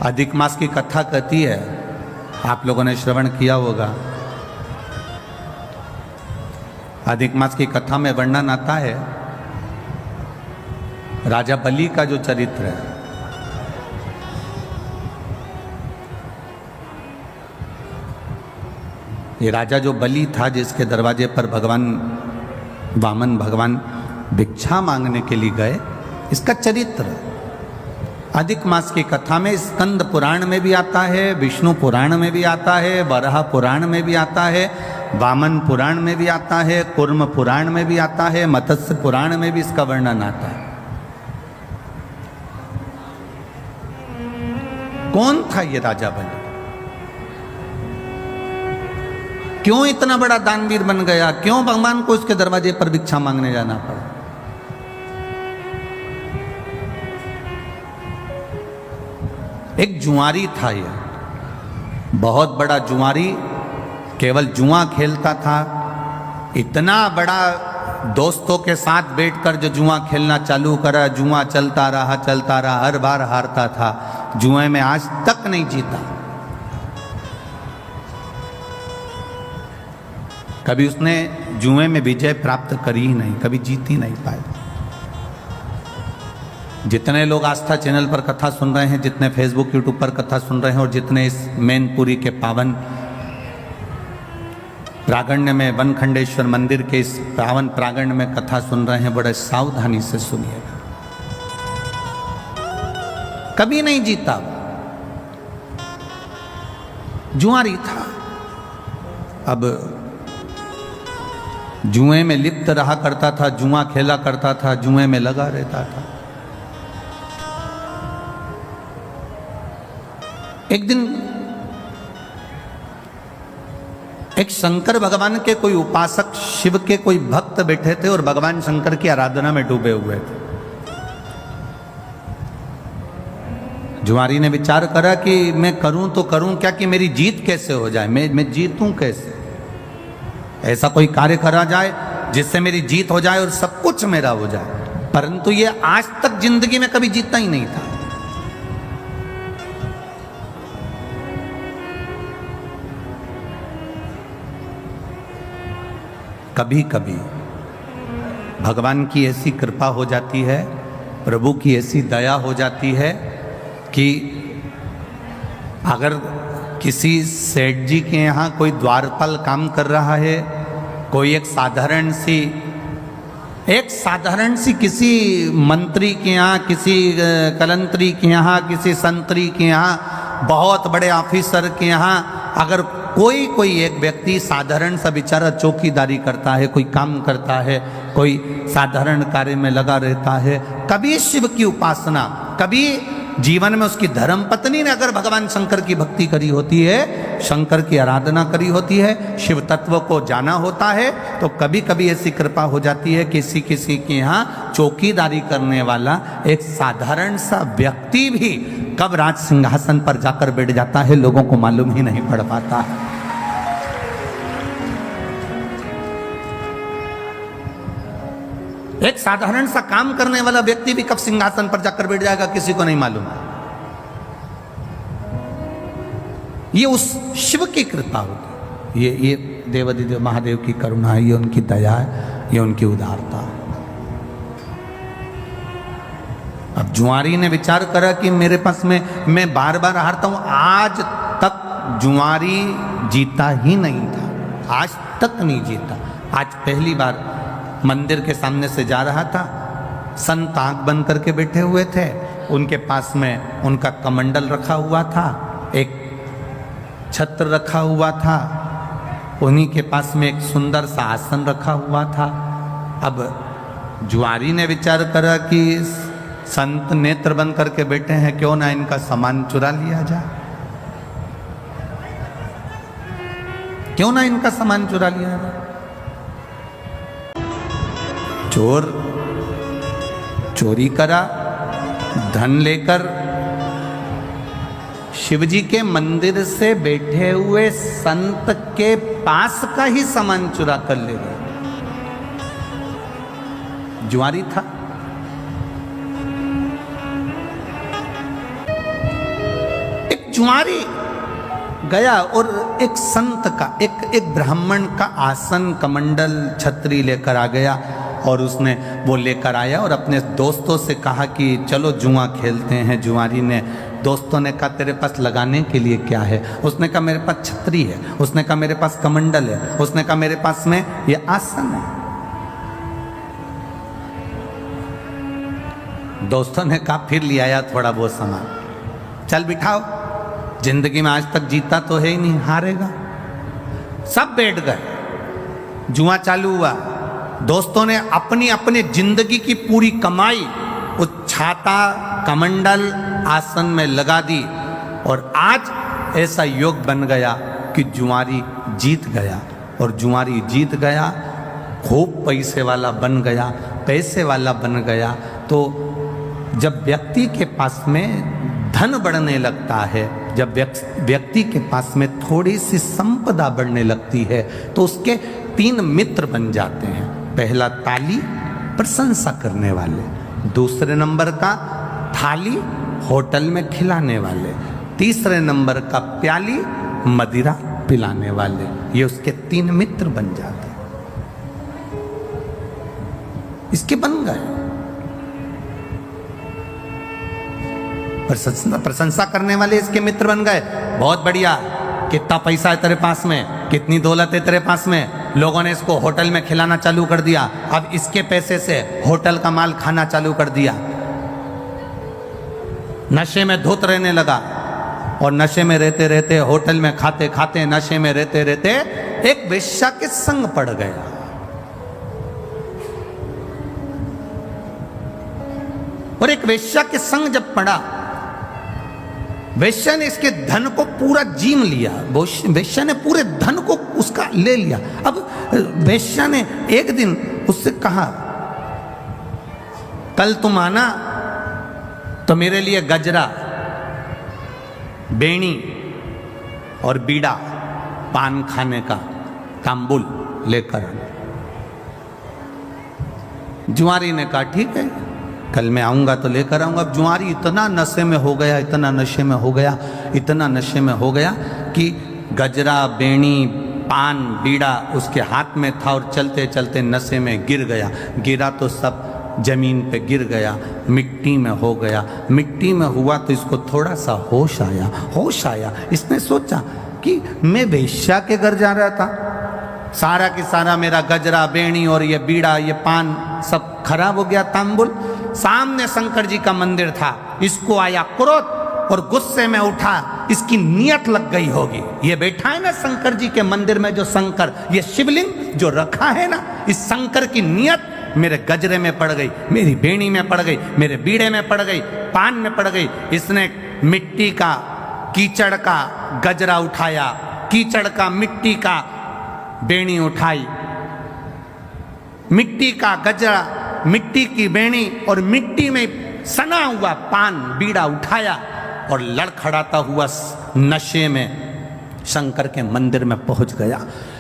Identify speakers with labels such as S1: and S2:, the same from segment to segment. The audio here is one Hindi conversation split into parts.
S1: अधिक मास की कथा कहती है, आप लोगों ने श्रवण किया होगा। अधिक मास की कथा में वर्णन आता है राजा बलि का जो चरित्र है। ये राजा जो बलि था, जिसके दरवाजे पर भगवान वामन भगवान भिक्षा मांगने के लिए गए, इसका चरित्र अधिक मास की कथा में स्कंद पुराण में भी आता है, विष्णु पुराण में भी आता है, वराह पुराण में भी आता है, वामन पुराण में भी आता है, कूर्म पुराण में भी आता है, मत्स्य पुराण में भी इसका वर्णन आता है। कौन था ये राजा बलि? क्यों इतना बड़ा दानवीर बन गया? क्यों भगवान को उसके दरवाजे पर भिक्षा मांगने जाना पड़ा? एक जुआरी था ये, बहुत बड़ा जुआरी, केवल जुआ खेलता था। इतना बड़ा दोस्तों के साथ बैठकर जो जुआ खेलना चालू करा, जुआ चलता रहा, हर बार हारता था। जुए में आज तक नहीं जीता। कभी उसने जुए में विजय प्राप्त करी ही नहीं, कभी जीत ही नहीं पाया। जितने लोग आस्था चैनल पर कथा सुन रहे हैं, जितने फेसबुक यूट्यूब पर कथा सुन रहे हैं, और जितने इस मैनपुरी के पावन प्रांगण में, वनखंडेश्वर मंदिर के इस पावन प्रांगण में कथा सुन रहे हैं, बड़े सावधानी से सुनिएगा। कभी नहीं जीता, जुआरी था। अब जुए में लिप्त रहा करता था, जुआ खेला करता था, जुए में लगा रहता था। एक दिन एक शंकर भगवान के कोई उपासक, शिव के कोई भक्त बैठे थे और भगवान शंकर की आराधना में डूबे हुए थे। जुआरी ने विचार करा कि मैं करूं तो करूं क्या, कि मेरी जीत कैसे हो जाए, मैं जीतूं कैसे? ऐसा कोई कार्य करा जाए जिससे मेरी जीत हो जाए और सब कुछ मेरा हो जाए। परंतु ये आज तक जिंदगी में कभी जीता ही नहीं था। कभी कभी भगवान की ऐसी कृपा हो जाती है, प्रभु की ऐसी दया हो जाती है कि अगर किसी सेठ जी के यहाँ कोई द्वारपाल काम कर रहा है, कोई एक साधारण सी किसी मंत्री के यहाँ, किसी कलंतरी के यहाँ, किसी संतरी के यहाँ, बहुत बड़े ऑफिसर के यहाँ अगर कोई एक व्यक्ति साधारण सा बेचारा चौकीदारी करता है, कोई काम करता है, कोई साधारण कार्य में लगा रहता है, कभी शिव की उपासना, कभी जीवन में उसकी धर्म पत्नी ने अगर भगवान शंकर की भक्ति करी होती है, शंकर की आराधना करी होती है, शिव तत्व को जाना होता है, तो कभी कभी ऐसी कृपा हो जाती है किसी किसी के यहाँ चौकीदारी करने वाला एक साधारण सा व्यक्ति भी कब राज सिंहासन पर जाकर बैठ जाता है, लोगों को मालूम ही नहीं पड़ पाता। एक साधारण सा काम करने वाला व्यक्ति भी कब सिंहासन पर जाकर बैठ जाएगा, किसी को नहीं मालूम। ये उस शिव की कृपा होती, ये देवादिदेव महादेव की करुणा है, ये उनकी दया है, ये उनकी उदारता है। अब जुआरी ने विचार करा कि मेरे पास में मैं बार बार हारता हूं। आज तक जुआरी जीता ही नहीं था, आज तक नहीं जीता। आज पहली बार मंदिर के सामने से जा रहा था, संत आंख बंद करके बैठे हुए थे, उनके पास में उनका कमंडल रखा हुआ था, एक छत्र रखा हुआ था, उन्हीं के पास में एक सुंदर सा आसन रखा हुआ था। अब जुआरी ने विचार करा कि संत नेत्र बंद करके बैठे हैं, क्यों ना इनका सामान चुरा लिया जाए, क्यों ना इनका सामान चुरा लिया जाए। चोर चोरी करा, धन लेकर शिवजी के मंदिर से बैठे हुए संत के पास का ही सामान चुरा कर ले गए। जुआरी था। एक जुआरी गया और एक संत का एक ब्राह्मण का आसन कमंडल छतरी लेकर आ गया और उसने वो लेकर आया और अपने दोस्तों से कहा कि चलो जुआ खेलते हैं। जुआरी ने दोस्तों ने कहा तेरे पास लगाने के लिए क्या है? उसने कहा मेरे पास छतरी है। उसने कहा मेरे पास कमंडल है। उसने कहा मेरे पास में ये आसन है। दोस्तों ने कहा फिर ले आया थोड़ा बहुत सामान, चल बिठाओ, जिंदगी में आज तक जीता तो है ही नहीं, हारेगा। सब बैठ गए, जुआ चालू हुआ। दोस्तों ने अपनी अपनी जिंदगी की पूरी कमाई उस छाता कमंडल आसन में लगा दी और आज ऐसा योग बन गया कि जुआरी जीत गया। और जुआरी जीत गया, खूब पैसे वाला बन गया, पैसे वाला बन गया। तो जब व्यक्ति के पास में धन बढ़ने लगता है, जब व्यक्ति के पास में थोड़ी सी संपदा बढ़ने लगती है, तो उसके 3 मित्र बन जाते हैं। पहला ताली, प्रशंसा करने वाले। दूसरे नंबर का थाली, होटल में खिलाने वाले। तीसरे नंबर का प्याली, मदिरा पिलाने वाले। ये उसके 3 मित्र बन जाते हैं। इसके बन गए। प्रशंसा करने वाले इसके मित्र बन गए। बहुत बढ़िया, कितना पैसा है तेरे पास में, कितनी दौलत है तेरे पास में। लोगों ने इसको होटल में खिलाना चालू कर दिया। अब इसके पैसे से होटल का माल खाना चालू कर दिया। नशे में धुत रहने लगा और नशे में रहते रहते, होटल में खाते खाते, नशे में रहते रहते एक वेश्या के संग पड़ गया। और एक वेश्या के संग जब पड़ा, वेश्या ने इसके धन को पूरा जीम लिया। वेश्या ने पूरे धन को उसका ले लिया। अब वेश्या ने एक दिन उससे कहा, कल तुम आना तो मेरे लिए गजरा, बेणी और बीड़ा, पान खाने का तांबुल लेकर आना। जुआरी ने कहा ठीक है, कल मैं आऊँगा तो लेकर आऊँगा। अब जुआरी इतना नशे में हो गया, इतना नशे में हो गया, इतना नशे में हो गया कि गजरा, बेणी, पान, बीड़ा उसके हाथ में था और चलते चलते नशे में गिर गया। गिरा तो सब जमीन पे गिर गया, मिट्टी में हो गया। मिट्टी में हुआ तो इसको थोड़ा सा होश आया। होश आया, इसने सोचा कि मैं वेश्या के घर जा रहा था, सारा की सारा मेरा गजरा, बेणी और ये बीड़ा, ये पान सब खराब हो गया, तांबुल। सामने शंकर जी का मंदिर था। इसको आया क्रोध और गुस्से में उठा, इसकी नियत लग गई होगी। ये बैठा है ना शंकर जी के मंदिर में, जो शंकर, ये शिवलिंग जो रखा है ना, इस शंकर की नियत मेरे गजरे में पड़ गई, मेरी बेणी में पड़ गई, मेरे बीड़े में पड़ गई, पान में पड़ गई। इसने मिट्टी का, कीचड़ का गजरा उठाया, कीचड़ का, मिट्टी का बेणी उठाई, मिट्टी का गजरा, मिट्टी की बेणी और मिट्टी में सना हुआ पान, बीड़ा उठाया और लड़खड़ाता हुआ नशे में शंकर के मंदिर में पहुंच गया।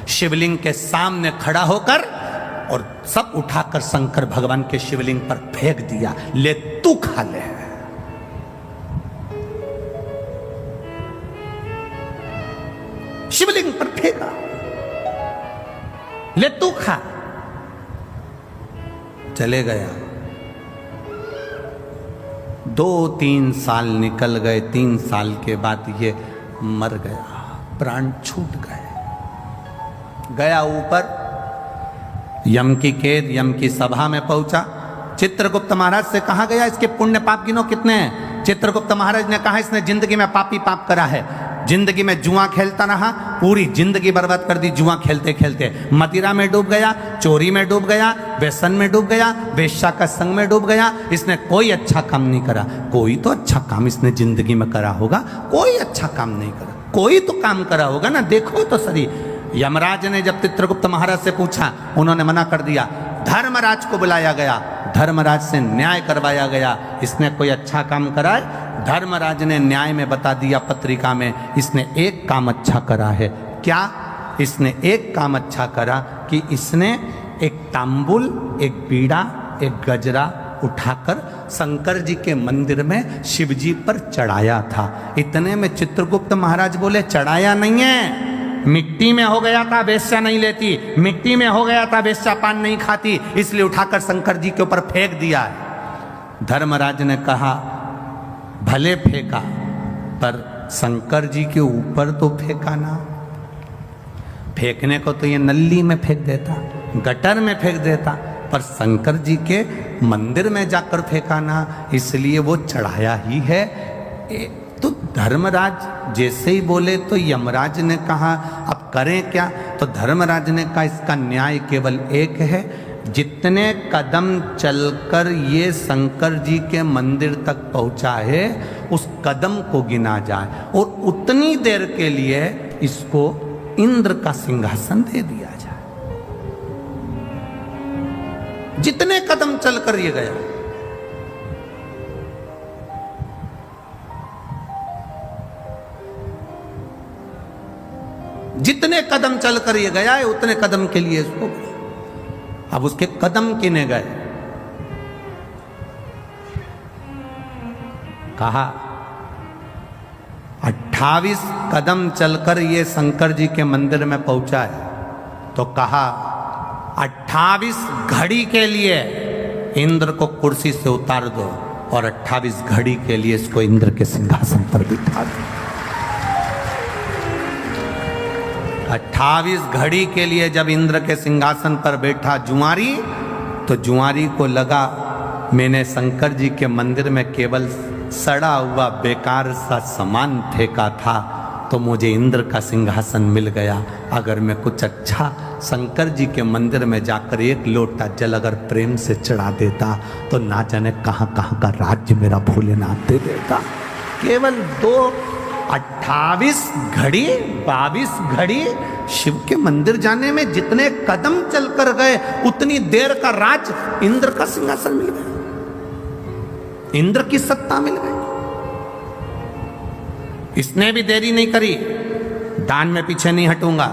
S1: शिवलिंग के सामने खड़ा होकर और सब उठाकर शंकर भगवान के शिवलिंग पर फेंक दिया। ले तू खा ले। शिवलिंग पर फेंका, ले तू खा। चले गया। 2-3 साल निकल गए। 3 साल के बाद ये मर गया, प्राण छूट गए। गया ऊपर, यम की कैद, यम की सभा में पहुंचा। चित्रगुप्त महाराज से कहा गया इसके पुण्य पाप गिनो कितने हैं। चित्रगुप्त महाराज ने कहा इसने जिंदगी में पापी पाप करा है। जिंदगी में जुआ खेलता रहा, पूरी जिंदगी बर्बाद कर दी जुआ खेलते खेलते। मदिरा में डूब गया, चोरी में डूब गया, व्यसन में डूब गया, वेश्या का संग में डूब गया। इसने कोई अच्छा काम नहीं करा। कोई तो अच्छा काम इसने जिंदगी में करा होगा, कोई अच्छा काम नहीं करा। कोई तो काम करा होगा ना, देखो तो सही। यमराज ने जब चित्रगुप्त महाराज से पूछा, उन्होंने मना कर दिया। धर्मराज को बुलाया गया, धर्मराज से न्याय करवाया गया, इसने कोई अच्छा काम करा है। धर्मराज ने न्याय में बता दिया पत्रिका में, इसने एक काम अच्छा करा है। क्या? इसने एक काम अच्छा करा कि इसने एक तांबुल, एक बीड़ा, एक गजरा उठाकर शंकर जी के मंदिर में शिव जी पर चढ़ाया था। इतने में चित्रगुप्त महाराज बोले चढ़ाया नहीं है, मिट्टी में हो गया था, वेश्या नहीं लेती, मिट्टी में हो गया था, वेश्या पान नहीं खाती, इसलिए उठाकर शंकर जी के ऊपर फेंक दिया है। धर्मराज ने कहा भले फेंका, पर शंकर जी के ऊपर तो फेंका ना। फेंकने को तो ये नल्ली में फेंक देता, गटर में फेंक देता, पर शंकर जी के मंदिर में जाकर फेंका ना, इसलिए वो चढ़ाया ही है। तो धर्मराज जैसे ही बोले तो यमराज ने कहा अब करें क्या? तो धर्मराज ने कहा इसका न्याय केवल एक है, जितने कदम चलकर ये शंकर जी के मंदिर तक पहुंचा है उस कदम को गिना जाए और उतनी देर के लिए इसको इंद्र का सिंहासन दे दिया जाए। जितने कदम चलकर ये गया, जितने कदम चलकर ये गया है उतने कदम के लिए इसको, अब उसके कदम किने गए? कहा 28 कदम चलकर ये शंकर जी के मंदिर में पहुंचा है, तो कहा 28 घड़ी के लिए इंद्र को कुर्सी से उतार दो और 28 घड़ी के लिए इसको इंद्र के सिंहासन पर बिठा दो। 28 घड़ी के लिए जब इंद्र के सिंहासन पर बैठा जुआरी, तो जुआरी को लगा मैंने शंकर जी के मंदिर में केवल सड़ा हुआ बेकार सा सामान फेंका था, तो मुझे इंद्र का सिंहासन मिल गया। अगर मैं कुछ अच्छा शंकर जी के मंदिर में जाकर एक लोटा जल अगर प्रेम से चढ़ा देता तो ना जाने कहाँ कहाँ का राज्य मेरा भोलेनाथ दे देता। केवल 28 घड़ी 22 घड़ी शिव के मंदिर जाने में जितने कदम चलकर गए उतनी देर का राज इंद्र का सिंहासन मिल गया, इंद्र की सत्ता मिल गई। इसने भी देरी नहीं करी, दान में पीछे नहीं हटूंगा,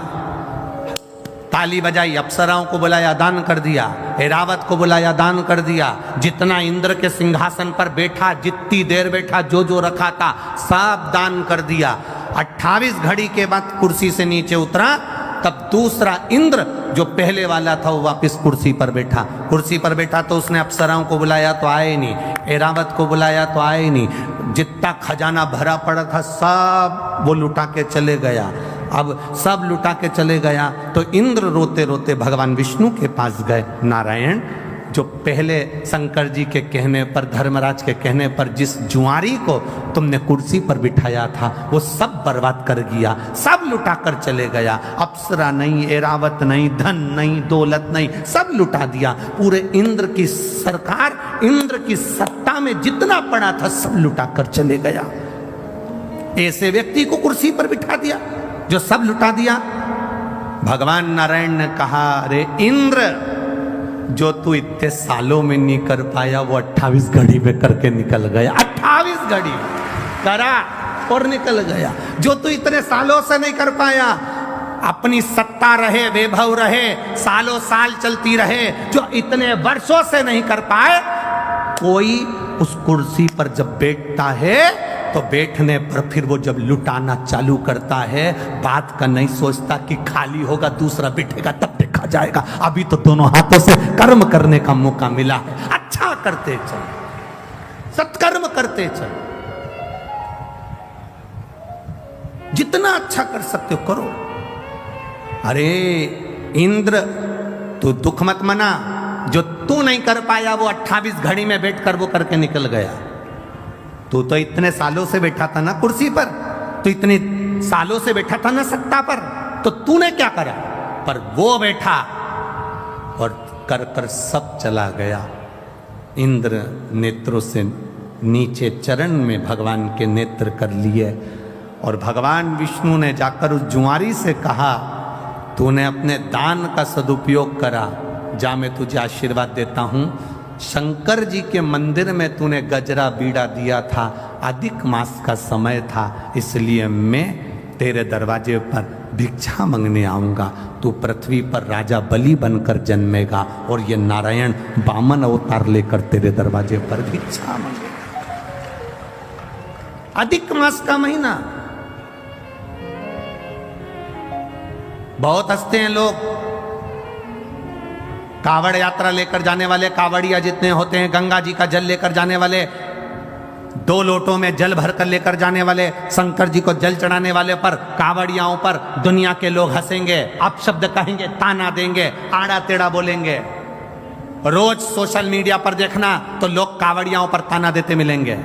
S1: ताली बजाई, अप्सराओं को बुलाया दान कर दिया, ऐरावत को बुलाया दान कर दिया, जितना इंद्र के सिंहासन पर बैठा, जितनी देर बैठा, जो जो रखा था सब दान कर दिया। 28 घड़ी के बाद कुर्सी से नीचे उतरा, तब दूसरा इंद्र जो पहले वाला था वो वापस कुर्सी पर बैठा। कुर्सी पर बैठा तो उसने अप्सराओं को बुलाया तो आए नहीं, ऐरावत को बुलाया तो आए नहीं, जितना खजाना भरा पड़ा था सब वो लुटा के चले गया। अब सब लुटा के चले गया तो इंद्र रोते रोते भगवान विष्णु के पास गए। नारायण, जो पहले शंकर जी के कहने पर, धर्मराज के कहने पर जिस जुआरी को तुमने कुर्सी पर बिठाया था वो सब बर्बाद कर गया, सब लुटा कर चले गया। अप्सरा नहीं, ऐरावत नहीं, धन नहीं, दौलत नहीं, सब लुटा दिया। पूरे इंद्र की सरकार, इंद्र की सत्ता में जितना पड़ा था सब लुटा कर चले गया। ऐसे व्यक्ति को कुर्सी पर बिठा दिया जो सब लुटा दिया। भगवान नारायण ने कहा अरे इंद्र, जो तू इतने सालों में नहीं कर पाया वो 28 घड़ी में करके निकल गया। 28 घड़ी करा और निकल गया। जो तू इतने सालों से नहीं कर पाया, अपनी सत्ता रहे, वैभव रहे, सालों साल चलती रहे, जो इतने वर्षों से नहीं कर पाए, कोई उस कुर्सी पर जब बैठता है तो बैठने पर फिर वो जब लुटाना चालू करता है, बात का नहीं सोचता कि खाली होगा दूसरा बैठेगा तब देखा जाएगा। अभी तो दोनों हाथों से कर्म करने का मौका मिला है, अच्छा करते चल, सत्कर्म करते चल, जितना अच्छा कर सकते हो करो। अरे इंद्र, तू दुख मत मना, जो तू नहीं कर पाया वो 28 घड़ी में बैठकर वो करके निकल गया। तू तो इतने सालों से बैठा था ना कुर्सी पर, तो इतने सालों से बैठा था ना सत्ता पर, तो तूने क्या करा? पर वो बैठा और कर कर सब चला गया। इंद्र नेत्रों से नीचे चरण में भगवान के नेत्र कर लिए और भगवान विष्णु ने जाकर उस जुआरी से कहा तूने अपने दान का सदुपयोग करा, जा मैं तुझे आशीर्वाद देता हूँ। शंकर जी के मंदिर में तूने गजरा बीड़ा दिया था, अधिक मास का समय था, इसलिए मैं तेरे दरवाजे पर भिक्षा मांगने आऊंगा, तू पृथ्वी पर राजा बलि बनकर जन्मेगा और ये नारायण वामन अवतार लेकर तेरे दरवाजे पर भिक्षा मांगेगा। अधिक मास का महीना, बहुत हंसते हैं लोग। कावड़ यात्रा लेकर जाने वाले कावड़िया जितने होते हैं, गंगा जी का जल लेकर जाने वाले, 2 लोटों में जल भरकर लेकर जाने वाले, शंकर जी को जल चढ़ाने वाले पर, कावड़ियाओं पर दुनिया के लोग हंसेंगे, अपशब्द कहेंगे, ताना देंगे, आड़ा टेढ़ा बोलेंगे। रोज सोशल मीडिया पर देखना तो लोग कावड़ियाओं पर ताना देते मिलेंगे।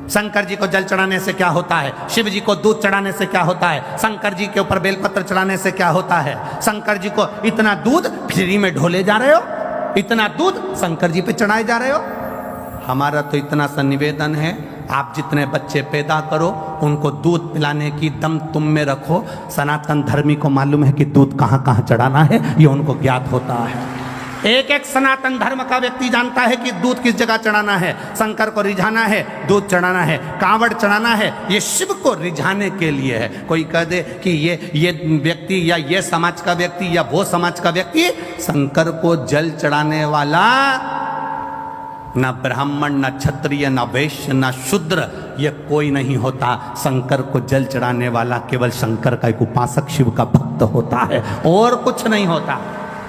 S1: शंकर जी को जल चढ़ाने से क्या होता है, शिव जी को दूध चढ़ाने से क्या होता है, शंकर जी के ऊपर बेलपत्र चढ़ाने से क्या होता है, शंकर जी को इतना दूध फ्री में ढोले जा रहे हो, इतना दूध शंकर जी पे चढ़ाए जा रहे हो। हमारा तो इतना सा निवेदन है, आप जितने बच्चे पैदा करो उनको दूध पिलाने की दम तुम में रखो। सनातन धर्मी को मालूम है कि दूध कहाँ कहाँ चढ़ाना है, ये उनको ज्ञात होता है। एक एक सनातन धर्म का व्यक्ति जानता है कि दूध किस जगह चढ़ाना है। शंकर को रिझाना है, दूध चढ़ाना है, कांवड़ चढ़ाना है, ये शिव को रिझाने के लिए है। कोई कह दे कि ये व्यक्ति या ये समाज का व्यक्ति या वो समाज का व्यक्ति, शंकर को जल चढ़ाने वाला ना ब्राह्मण, ना क्षत्रिय, ना वैश्य, ना शूद्र, ये कोई नहीं होता। शंकर को जल चढ़ाने वाला केवल शंकर का एक उपासक, शिव का भक्त होता है, और कुछ नहीं होता।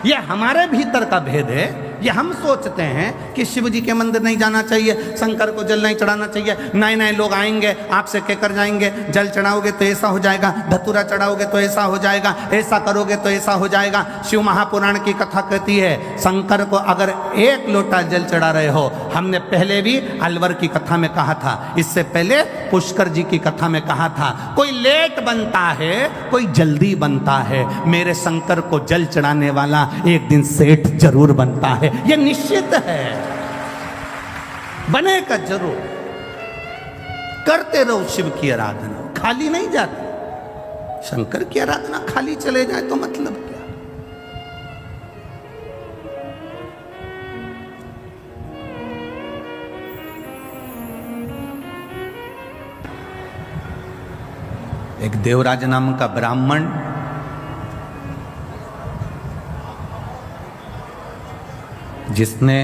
S1: ये हमारे भीतर का भेद है। ये हम सोचते हैं कि शिव जी के मंदिर नहीं जाना चाहिए, शंकर को जल नहीं चढ़ाना चाहिए, नए नए लोग आएंगे आपसे कहकर जाएंगे जल चढ़ाओगे तो ऐसा हो जाएगा, धतूरा चढ़ाओगे तो ऐसा हो जाएगा, ऐसा करोगे तो ऐसा हो जाएगा। शिव महापुराण की कथा कहती है शंकर को अगर 1 लोटा जल चढ़ा रहे हो, हमने पहले भी अलवर की कथा में कहा था, इससे पहले पुष्कर जी की कथा में कहा था, कोई लेट बनता है कोई जल्दी बनता है, मेरे शंकर को जल चढ़ाने वाला एक दिन सेठ जरूर बनता है, ये निश्चित है, बनेगा जरूर। करते रहो शिव की आराधना, खाली नहीं जाती। शंकर की आराधना खाली चले जाए तो मतलब क्या। एक देवराज नाम का ब्राह्मण जिसने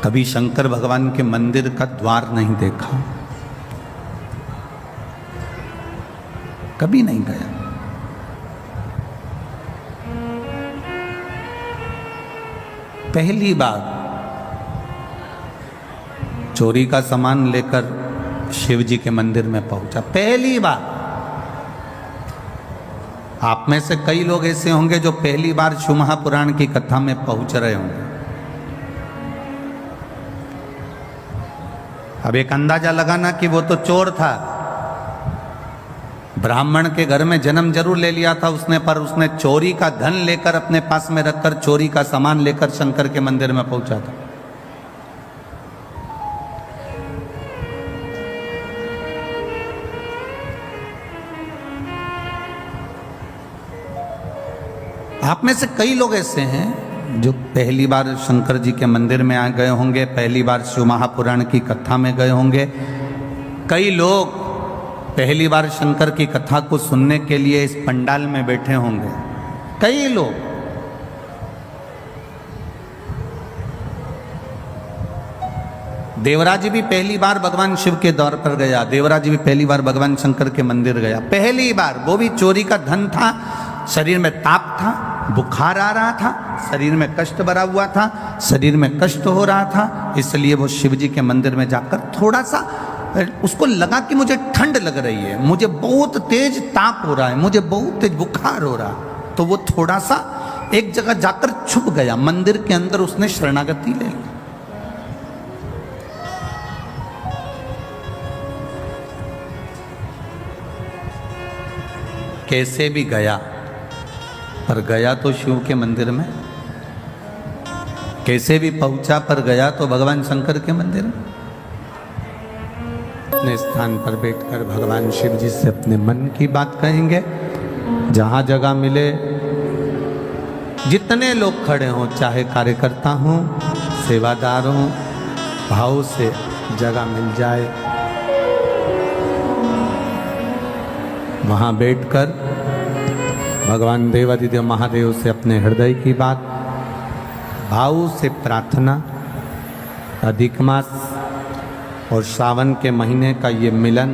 S1: कभी शंकर भगवान के मंदिर का द्वार नहीं देखा, कभी नहीं गया, पहली बार चोरी का सामान लेकर शिव जी के मंदिर में पहुंचा, पहली बार। आप में से कई लोग ऐसे होंगे जो पहली बार शिव महापुराण की कथा में पहुंच रहे होंगे। अब एक अंदाजा लगाना कि वो तो चोर था, ब्राह्मण के घर में जन्म जरूर ले लिया था उसने, पर उसने चोरी का धन लेकर अपने पास में रखकर चोरी का सामान लेकर शंकर के मंदिर में पहुंचा था। आप में से कई लोग ऐसे हैं जो पहली बार शंकर जी के मंदिर में आ गए होंगे, पहली बार शिव महापुराण की कथा में गए होंगे। कई लोग पहली बार शंकर की कथा को सुनने के लिए इस पंडाल में बैठे होंगे, कई लोग। देवराज भी पहली बार भगवान शिव के दौर पर गया, देवराज भी पहली बार भगवान शंकर के मंदिर गया, पहली बार। वो भी चोरी का धन था, शरीर में ताप था, बुखार आ रहा था, शरीर में कष्ट भरा हुआ था, शरीर में कष्ट हो रहा था, इसलिए वो शिव जी के मंदिर में जाकर थोड़ा सा उसको लगा कि मुझे ठंड लग रही है, मुझे बहुत तेज ताप हो रहा है, मुझे बहुत तेज बुखार हो रहा है, तो वो थोड़ा सा एक जगह जाकर छुप गया, मंदिर के अंदर उसने शरणागति ले ली। कैसे भी गया, पर गया तो शिव के मंदिर में, कैसे भी पहुंचा पर गया तो भगवान शंकर के मंदिर में। अपने स्थान पर बैठकर भगवान शिव जी से अपने मन की बात कहेंगे। जहां जगह मिले, जितने लोग खड़े हों, चाहे कार्यकर्ता हों, सेवादार हों, भाव से जगह मिल जाए, वहाँ बैठकर भगवान देवादिदेव महादेव से अपने हृदय की बात भाव से प्रार्थना, अधिक मास और सावन के महीने का ये मिलन,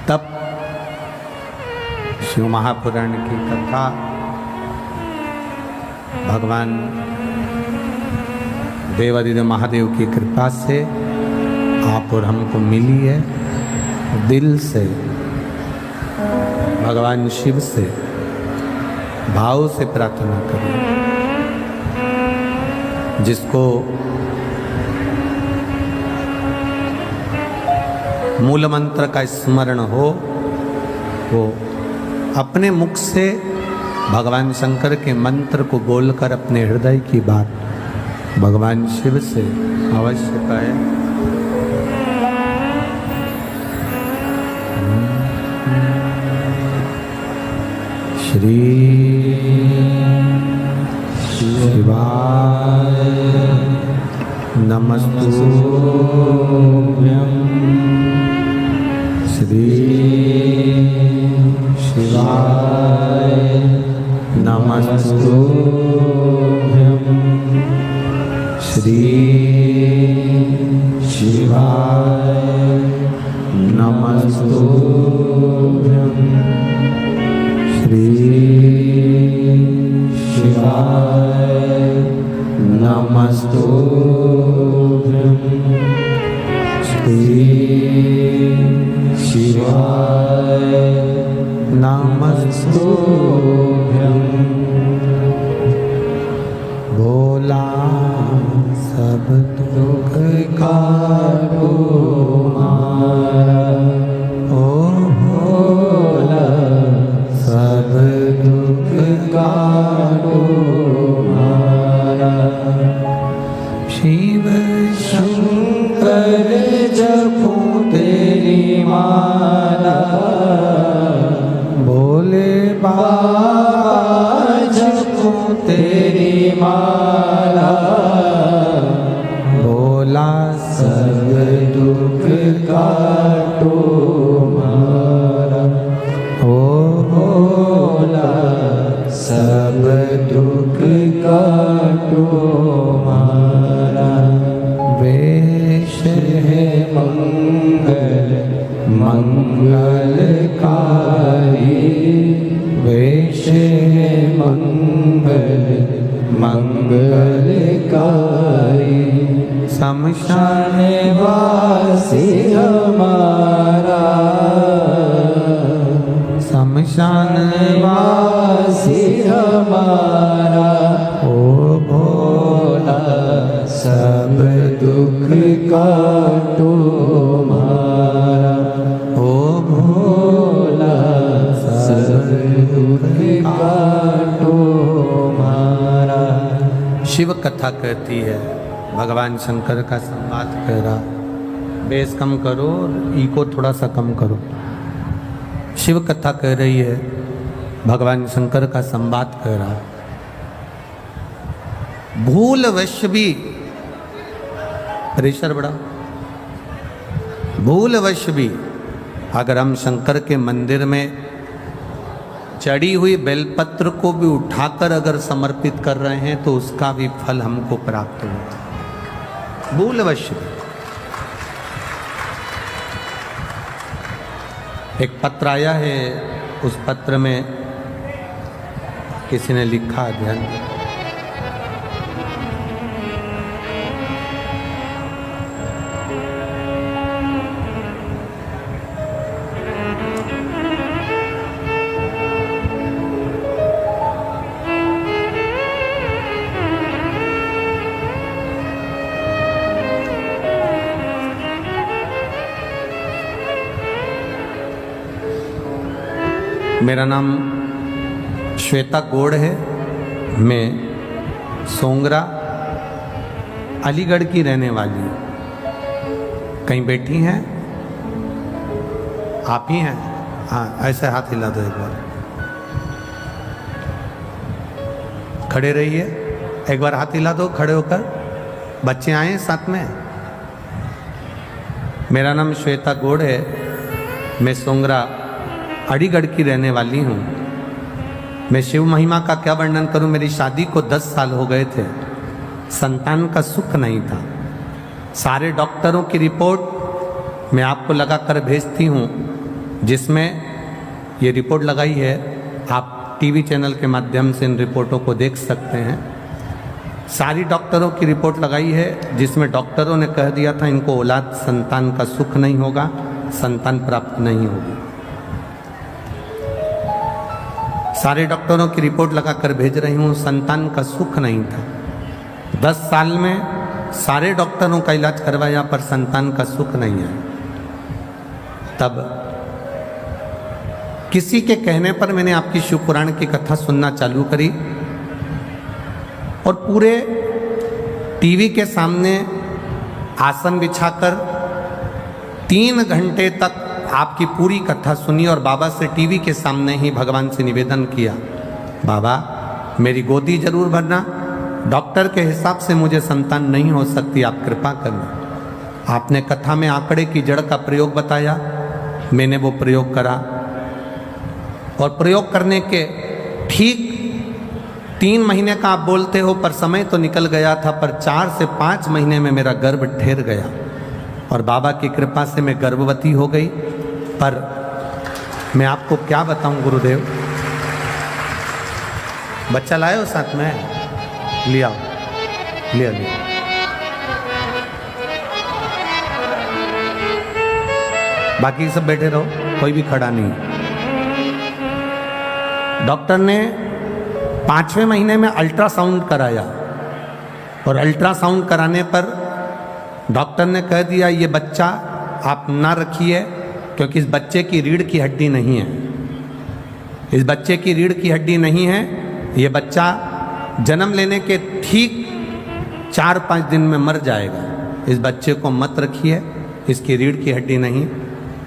S1: तब शिव महापुराण की कथा भगवान देवादिदेव महादेव की कृपा से आप और हमको मिली है। दिल से भगवान शिव से भाव से प्रार्थना करें। जिसको मूल मंत्र का स्मरण हो वो अपने मुख से भगवान शंकर के मंत्र को बोलकर अपने हृदय की बात भगवान शिव से अवश्य कहे। श्री शिवाय नमस्तुभ्यं। श्री शिवाय नमस्तुभ्यं। श्री शिवाय नमस्तुभ्यं। श्री शिवाय नमस्तुभ्यं। श्री शिवाय नमस्तुभ्यं। भोला सब दुख काटो मारा, ओ भोला सब दुख काटो मारा। शिव शंकर जपो तेरी माला, भोले बाबा जपो तेरी माला। भोला सब दुख काटो मारा, ओ भोला सब दुख काटो मारा। वेश है मंगल मंगलकारी, वेश है मंगल मंगलकारी। शमशान वासी हमारा, शमशान वासी हमारा। ओ भोला सब दुख काटो मारा, ओ भोला सब दुख काटो मारा। शिव कथा कहती है, भगवान शंकर का संवाद कह रहा। बेस कम करो और इको थोड़ा सा कम करो। शिव कथा कह रही है, भगवान शंकर का संवाद कह रहा। भूलवश भी प्रेशर बढ़ा, भूलवश भी अगर हम शंकर के मंदिर में चढ़ी हुई बेलपत्र को भी उठाकर अगर समर्पित कर रहे हैं तो उसका भी फल हमको प्राप्त होता है। भूलवश भी। एक पत्र आया है, उस पत्र में किसी ने लिखा, ध्यान मेरा नाम श्वेता गौड़ है। मैं सोंगरा अलीगढ़ की रहने वाली हूँ। कहीं बैठी हैं आप ही हैं? हाँ, ऐसे हाथ हिला दो एक बार। खड़े रहिए, एक बार हाथ हिला दो खड़े होकर। बच्चे आए साथ में। मेरा नाम श्वेता गौड़ है। मैं सोंगरा अलीगढ़ की रहने वाली हूँ। मैं शिव महिमा का क्या वर्णन करूँ। मेरी शादी को 10 साल हो गए थे, संतान का सुख नहीं था। सारे डॉक्टरों की रिपोर्ट मैं आपको लगा कर भेजती हूँ, जिसमें ये रिपोर्ट लगाई है। आप टीवी चैनल के माध्यम से इन रिपोर्टों को देख सकते हैं। सारी डॉक्टरों की रिपोर्ट लगाई है, जिसमें डॉक्टरों ने कह दिया था इनको औलाद संतान का सुख नहीं होगा, संतान प्राप्त नहीं होगी। सारे डॉक्टरों की रिपोर्ट लगाकर भेज रही हूँ, संतान का सुख नहीं था। 10 साल में सारे डॉक्टरों का इलाज करवाया पर संतान का सुख नहीं है। तब किसी के कहने पर मैंने आपकी शिव पुराण की कथा सुनना चालू करी और पूरे टीवी के सामने आसन बिछाकर 3 घंटे तक आपकी पूरी कथा सुनी और बाबा से टीवी के सामने ही भगवान से निवेदन किया, बाबा मेरी गोदी जरूर भरना, डॉक्टर के हिसाब से मुझे संतान नहीं हो सकती, आप कृपा करना। आपने कथा में आंकड़े की जड़ का प्रयोग बताया, मैंने वो प्रयोग करा और प्रयोग करने के ठीक 3 महीने का आप बोलते हो पर समय तो निकल गया था, पर 4 से 5 महीने में मेरा गर्भ ठहर गया और बाबा की कृपा से मैं गर्भवती हो गई। पर मैं आपको क्या बताऊं गुरुदेव, बच्चा लाए हो साथ में, लिया लिया लिया। बाकी सब बैठे रहो, कोई भी खड़ा नहीं। डॉक्टर ने 5वें महीने में अल्ट्रासाउंड कराया और अल्ट्रासाउंड कराने पर डॉक्टर ने कह दिया ये बच्चा आप ना रखिए, क्योंकि इस बच्चे की रीढ़ की हड्डी नहीं है। इस बच्चे की रीढ़ की हड्डी नहीं है, ये बच्चा जन्म लेने के ठीक 4-5 दिन में मर जाएगा। इस बच्चे को मत रखिए, इसकी रीढ़ की हड्डी नहीं।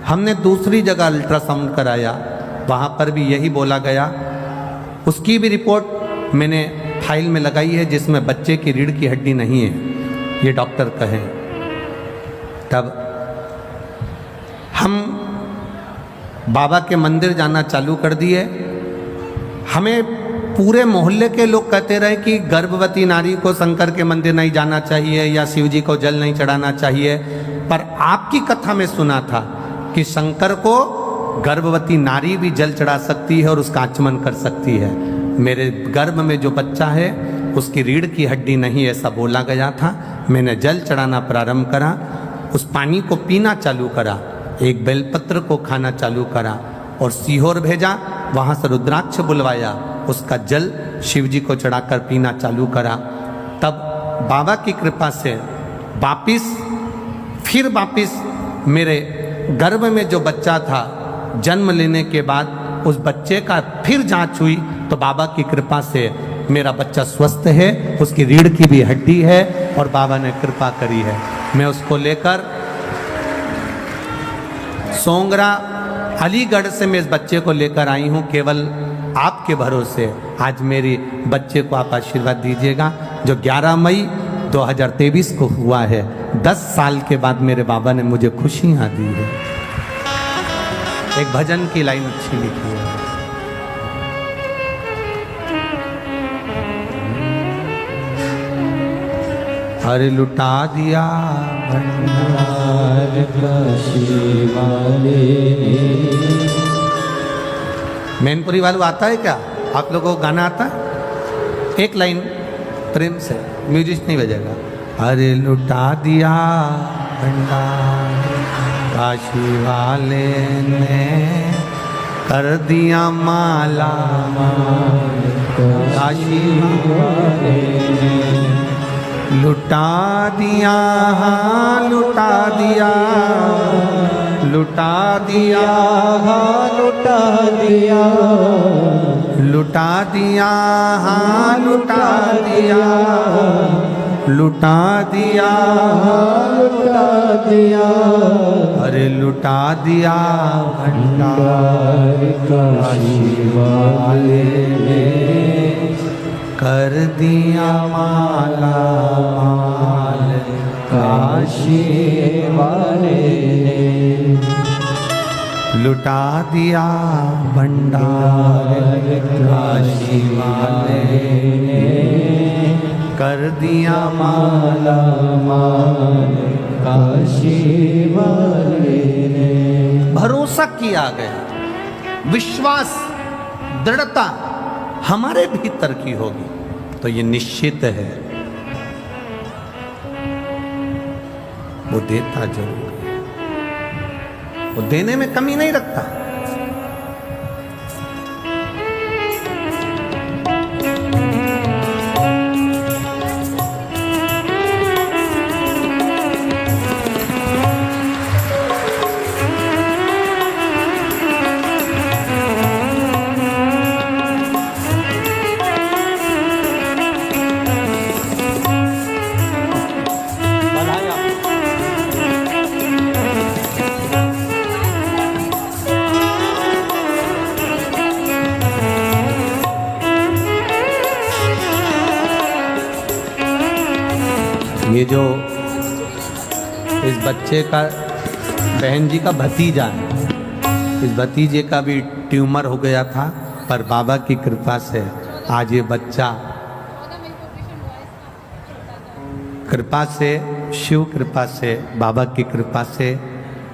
S1: हमने दूसरी जगह अल्ट्रासाउंड कराया, वहाँ पर भी यही बोला गया। उसकी भी रिपोर्ट मैंने फाइल में लगाई है, जिसमें बच्चे की रीढ़ की हड्डी नहीं है, ये डॉक्टर कहें। तब हम बाबा के मंदिर जाना चालू कर दिए। हमें पूरे मोहल्ले के लोग कहते रहे कि गर्भवती नारी को शंकर के मंदिर नहीं जाना चाहिए या शिव जी को जल नहीं चढ़ाना चाहिए, पर आपकी कथा में सुना था कि शंकर को गर्भवती नारी भी जल चढ़ा सकती है और उसका आचमन कर सकती है। मेरे गर्भ में जो बच्चा है उसकी रीढ़ की हड्डी नहीं, ऐसा बोला गया था। मैंने जल चढ़ाना प्रारंभ करा, उस पानी को पीना चालू करा, एक बेलपत्र को खाना चालू करा और सीहोर भेजा, वहाँ से रुद्राक्ष बुलवाया, उसका जल शिव जी को चढ़ाकर पीना चालू करा। तब बाबा की कृपा से वापिस मेरे गर्भ में जो बच्चा था, जन्म लेने के बाद उस बच्चे का फिर जांच हुई तो बाबा की कृपा से मेरा बच्चा स्वस्थ है, उसकी रीढ़ की भी हड्डी है और बाबा ने कृपा करी है। मैं उसको लेकर सोंगरा अलीगढ़ से मैं इस बच्चे को लेकर आई हूँ, केवल आपके भरोसे। आज मेरे बच्चे को आप आशीर्वाद दीजिएगा, जो 11 मई 2023 को हुआ है। 10 साल के बाद मेरे बाबा ने मुझे खुशियाँ दी है। एक भजन की लाइन अच्छी लिखी है, अरे लुटा दिया भंडार काशी वाले। मैनपुरी वालों आता है क्या आप लोगों को गाना आता है? एक लाइन प्रेम से, म्यूजिक नहीं बजेगा। अरे लुटा दिया भंडार काशी वाले ने, कर दिया माला माल काशी वाले ने, लुटा दिया हाँ लुटा दिया, लुटा दिया हाँ लुटा दिया, लुटा दिया हाँ लुटा दिया, लुटा दिया हाँ लुटा दिया, अरे लुटा दिया भंडार काशी वाले ने, कर दिया माला माल काशी वाले ने, लुटा दिया भंडार काशी वाले कर दिया माला माल काशी वाले। भरोसा किया गया, विश्वास दृढ़ता हमारे भीतर की होगी तो ये निश्चित है वो देता जरूर है, वो देने में कमी नहीं रखता। ये जो इस बच्चे का बहन जी का भतीजा है, इस भतीजे का भी ट्यूमर हो गया था, पर बाबा की कृपा से आज ये बच्चा कृपा से, शिव कृपा से, बाबा की कृपा से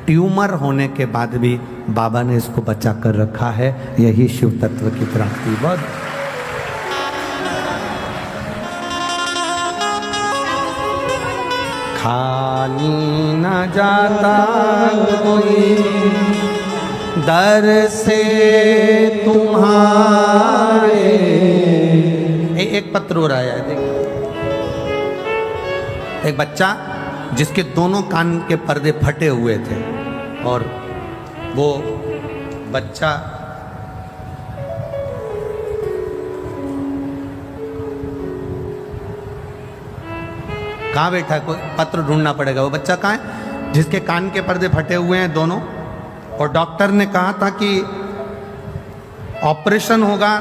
S1: ट्यूमर होने के बाद भी बाबा ने इसको बचा कर रखा है। यही शिव तत्व की प्राप्ति। बहुत खाली न जाता कोई दर से तुम्हारे। एक पत्र हो रहा है, देखिए एक बच्चा जिसके दोनों कान के पर्दे फटे हुए थे और वो बच्चा कहाँ बैठा है, कोई पत्र ढूंढना पड़ेगा। वो बच्चा कहाँ है जिसके कान के पर्दे फटे हुए हैं दोनों, और डॉक्टर ने कहा था कि ऑपरेशन होगा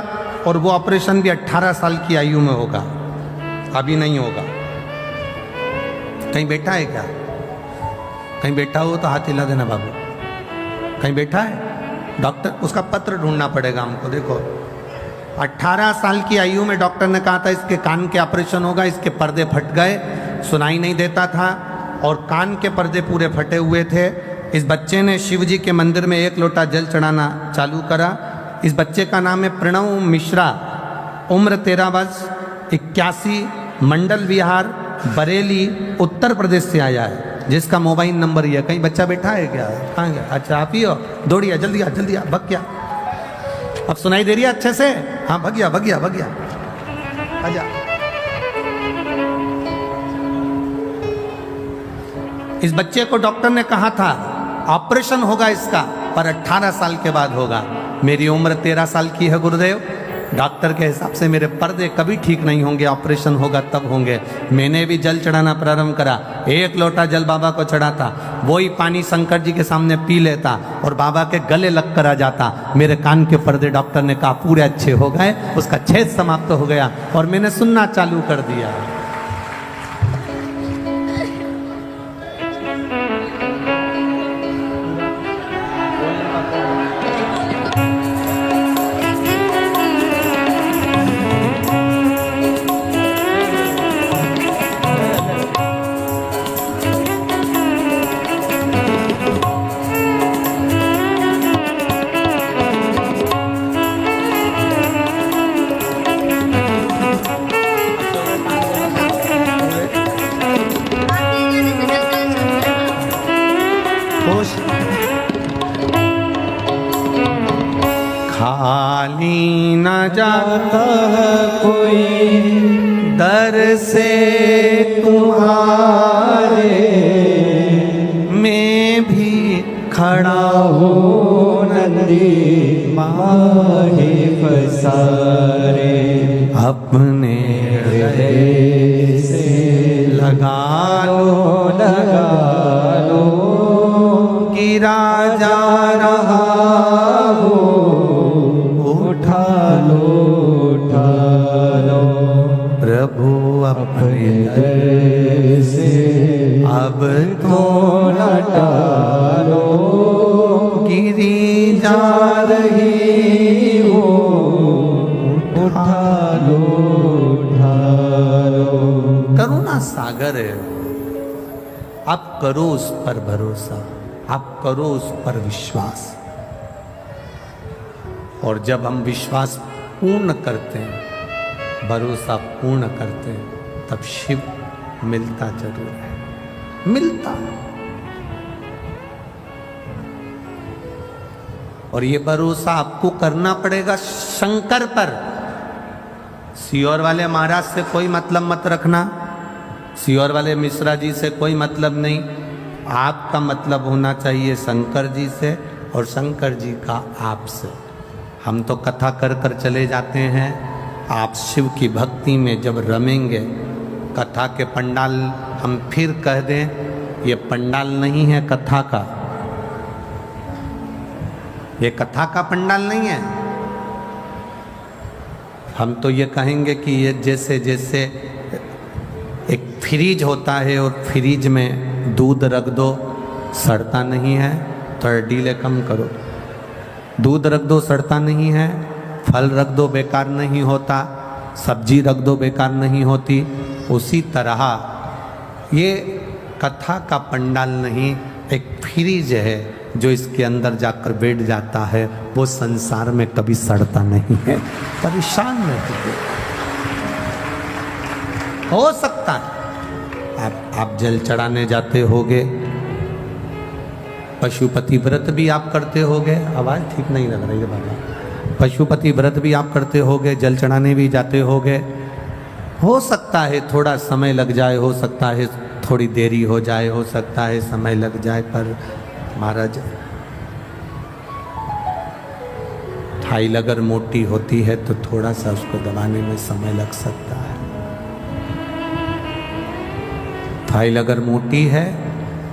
S1: और वो ऑपरेशन भी 18 साल की आयु में होगा, अभी नहीं होगा। कहीं बैठा है क्या? कहीं बैठा हो तो हाथ हिला देना बाबू। कहीं बैठा है डॉक्टर? उसका पत्र ढूंढना पड़ेगा हमको। देखो 18 साल की आयु में डॉक्टर ने कहा था इसके कान के ऑपरेशन होगा, इसके पर्दे फट गए, सुनाई नहीं देता था और कान के पर्दे पूरे फटे हुए थे। इस बच्चे ने शिव जी के मंदिर में 1 लोटा जल चढ़ाना चालू करा। इस बच्चे का नाम है प्रणव मिश्रा, उम्र 13 वर्ष, 81, मंडल विहार, बरेली, उत्तर प्रदेश से आया है, जिसका मोबाइल नंबर ये। कहीं बच्चा बैठा है क्या? कहाँ गया? अच्छा आप ही हो, दौड़िया जल्दी आ, जल्दी आ, भग गया। अब सुनाई दे रही है अच्छे से? हाँ भग गया, भग गया, भग गया, आजा। इस बच्चे को डॉक्टर ने कहा था ऑपरेशन होगा इसका, पर 18 साल के बाद होगा। मेरी उम्र 13 साल की है गुरुदेव, डॉक्टर के हिसाब से मेरे पर्दे कभी ठीक नहीं होंगे, ऑपरेशन होगा तब होंगे। मैंने भी जल चढ़ाना प्रारंभ करा, 1 लोटा जल बाबा को चढ़ाता, वही पानी शंकर जी के सामने पी लेता और बाबा के गले लग कर आ जाता। मेरे कान के पर्दे डॉक्टर ने कहा पूरे अच्छे हो गए, उसका छेद समाप्त हो गया और मैंने सुनना चालू कर दिया। खाली न जाता कोई दर से तुम्हारे, मैं भी खड़ा हूँ नंदी माहे पसारे। अपने हृदय से लगा लो गिरा जा रहा हो, उठा लो प्रभु अपने दर से अब तो न टालो। गिरी सागर है। आप करो उस पर भरोसा, आप करो उस पर विश्वास। और जब हम विश्वास पूर्ण करते हैं, भरोसा पूर्ण करते हैं, तब शिव मिलता जरूर है, मिलता। और ये भरोसा आपको करना पड़ेगा शंकर पर। सीहोर वाले महाराज से कोई मतलब मत रखना, सीहोर वाले मिश्रा जी से कोई मतलब नहीं। आपका मतलब होना चाहिए शंकर जी से और शंकर जी का आपसे। हम तो कथा कर कर चले जाते हैं, आप शिव की भक्ति में जब रमेंगे, कथा के पंडाल हम फिर कह दें, ये पंडाल नहीं है कथा का, ये कथा का पंडाल नहीं है। हम तो ये कहेंगे कि ये जैसे जैसे एक फ्रीज होता है और फ्रीज में दूध रख दो सड़ता नहीं है, थोड़ा डीले कम करो, दूध रख दो सड़ता नहीं है, फल रख दो बेकार नहीं होता, सब्जी रख दो बेकार नहीं होती। उसी तरह ये कथा का पंडाल नहीं, एक फ्रीज है जो इसके अंदर जाकर बैठ जाता है, वो संसार में कभी सड़ता नहीं है, परेशान नहीं हो सकता है। आप जल चढ़ाने जाते होगे, पशुपति व्रत भी आप करते होगे, आवाज ठीक नहीं लग रही है बाबा, पशुपति व्रत भी आप करते होगे, जल चढ़ाने भी जाते होगे। हो सकता है थोड़ा समय लग जाए, हो सकता है थोड़ी देरी हो जाए, हो सकता है समय लग जाए, पर महाराज फाइल अगर मोटी होती है तो थोड़ा सा उसको दबाने में समय लग सकता है। फाइल अगर मोटी है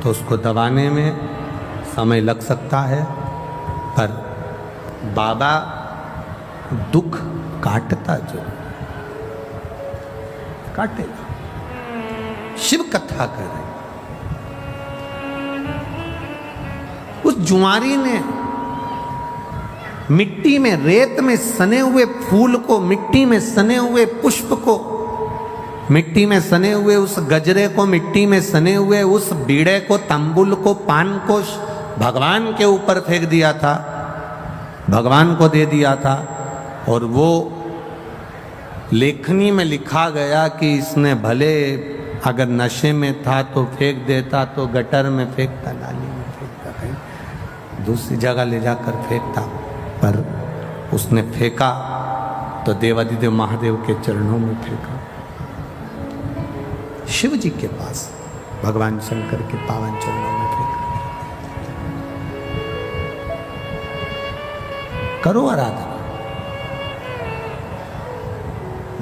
S1: तो उसको दबाने में समय लग सकता है, पर बाबा दुख काटता जो काटेगा। शिव कथा कर रहे, उस जुआरी ने मिट्टी में, रेत में सने हुए फूल को, मिट्टी में सने हुए पुष्प को, मिट्टी में सने हुए उस गजरे को, मिट्टी में सने हुए उस बीड़े को, तंबुल को, पान को भगवान के ऊपर फेंक दिया था, भगवान को दे दिया था। और वो लेखनी में लिखा गया कि इसने भले अगर नशे में था तो फेंक देता, तो गटर में फेंकता, नाली में फेंकता, कहीं दूसरी जगह ले जाकर फेंकता, पर उसने फेंका तो देवादिदेव महादेव के चरणों में फेंका, शिव जी के पास, भगवान शंकर के पावन चरणों में फेंका। करो आराधना।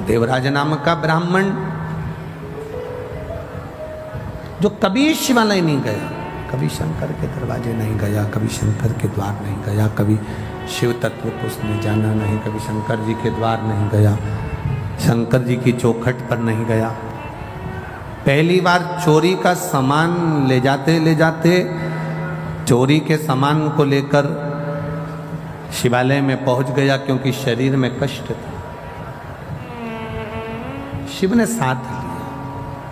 S1: देवराज नामक का ब्राह्मण जो कभी शिवालय नहीं गया, कभी शंकर के दरवाजे नहीं गया, कभी शंकर के द्वार नहीं गया, कभी शिव तत्व को उसने जाना नहीं, कभी शंकर जी के द्वार नहीं गया, शंकर जी की चौखट पर नहीं गया, पहली बार चोरी का सामान ले जाते चोरी के सामान को लेकर शिवालय में पहुंच गया, क्योंकि शरीर में कष्ट था। शिव ने साथ लिया,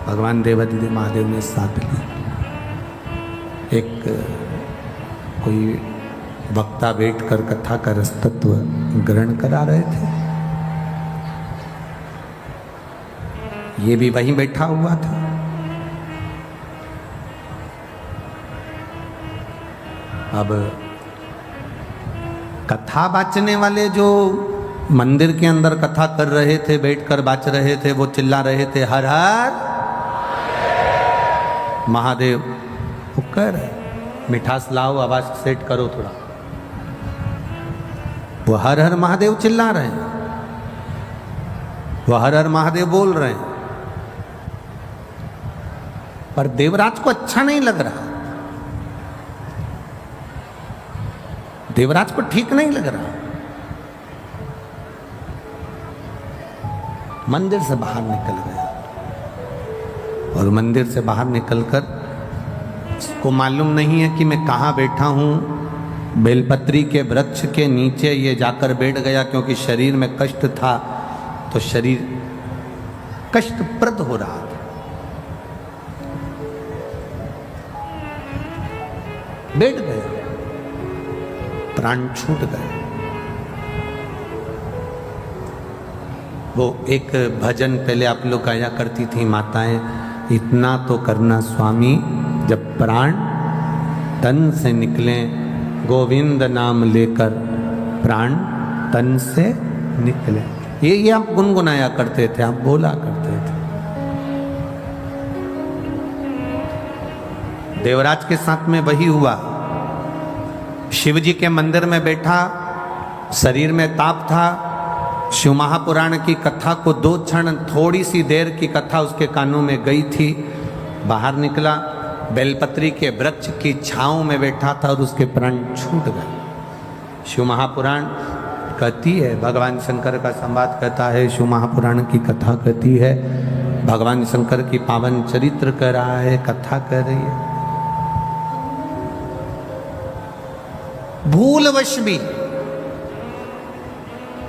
S1: भगवान देवादिदेव महादेव ने साथ लिया। एक कोई वक्ता बैठकर कथा का रसतत्व ग्रहण करा रहे थे, ये भी वहीं बैठा हुआ था। अब कथा बाचने वाले जो मंदिर के अंदर कथा कर रहे थे, बैठकर बाच रहे थे, वो चिल्ला रहे थे हर हर महादेव। वो कह रहे मिठास लाओ, आवाज सेट करो थोड़ा। वो हर हर महादेव चिल्ला रहे हैं, वो हर हर महादेव बोल रहे हैं, पर देवराज को अच्छा नहीं लग रहा, देवराज को ठीक नहीं लग रहा। मंदिर से बाहर निकल गया, और मंदिर से बाहर निकलकर उसको मालूम नहीं है कि मैं कहाँ बैठा हूँ। बेलपत्री के वृक्ष के नीचे ये जाकर बैठ गया, क्योंकि शरीर में कष्ट था, तो शरीर कष्टप्रद हो रहा था। बैठ गया, प्राण छूट गए। वो एक भजन पहले आप लोग गाया करती थी माताएं, इतना तो करना स्वामी जब प्राण तन से निकले, गोविंद नाम लेकर प्राण तन से निकले। ये आप गुनगुनाया करते थे, आप बोला करते थे। देवराज के साथ में वही हुआ। शिव जी के मंदिर में बैठा, शरीर में ताप था। शिव महापुराण की कथा को 2 क्षण, थोड़ी सी देर की कथा उसके कानों में गई थी। बाहर निकला, बेलपत्री के वृक्ष की छांव में बैठा था और उसके प्राण छूट गए। शिव महापुराण कहती है, भगवान शंकर का संवाद कहता है, शिव महापुराण की कथा कहती है, भगवान शंकर की पावन चरित्र कह रहा है, कथा कह रही है। भूलवश भी,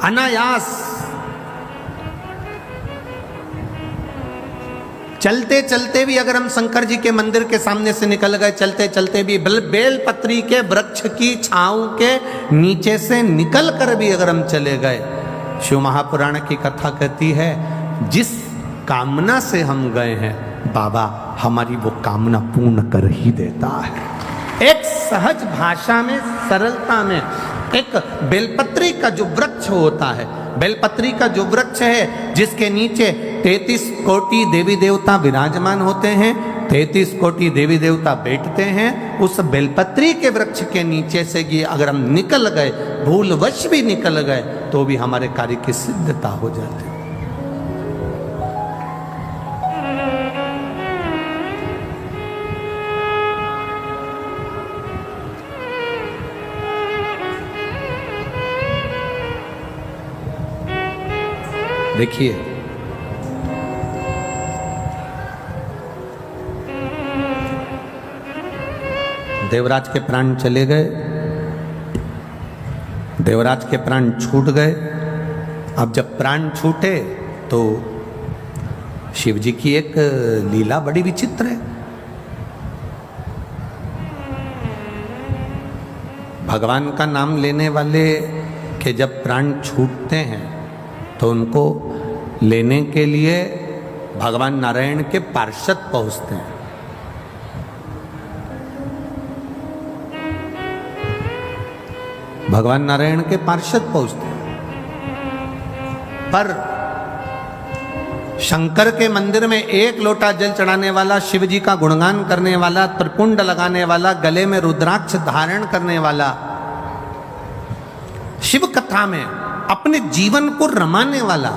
S1: अनायास, चलते चलते भी अगर हम शंकर जी के मंदिर के सामने से निकल गए, चलते चलते भी बेलपत्री के वृक्ष की छांव के नीचे से निकल कर भी अगर हम चले गए, शिव महापुराण की कथा कहती है, जिस कामना से हम गए हैं बाबा हमारी वो कामना पूर्ण कर ही देता है। एक सहज भाषा में, सरलता में, एक बेलपत्री का जो वृक्ष होता है, बेलपत्री का जो वृक्ष है जिसके नीचे 33 कोटि देवी देवता विराजमान होते हैं, 33 कोटि देवी देवता बैठते हैं, उस बेलपत्री के वृक्ष के नीचे से ये अगर हम निकल गए, भूलवश भी निकल गए, तो भी हमारे कार्य की सिद्धता हो जाती है। देखिए, देवराज के प्राण चले गए, देवराज के प्राण छूट गए। अब जब प्राण छूटे तो शिव जी की एक लीला बड़ी विचित्र है। भगवान का नाम लेने वाले के जब प्राण छूटते हैं तो उनको लेने के लिए भगवान नारायण के पार्षद पहुंचते हैं। भगवान नारायण के पार्षद पहुंचते हैं, पर शंकर के मंदिर में 1 लोटा जल चढ़ाने वाला, शिव जी का गुणगान करने वाला, त्रिपुंड लगाने वाला, गले में रुद्राक्ष धारण करने वाला, शिव कथा में अपने जीवन को रमाने वाला,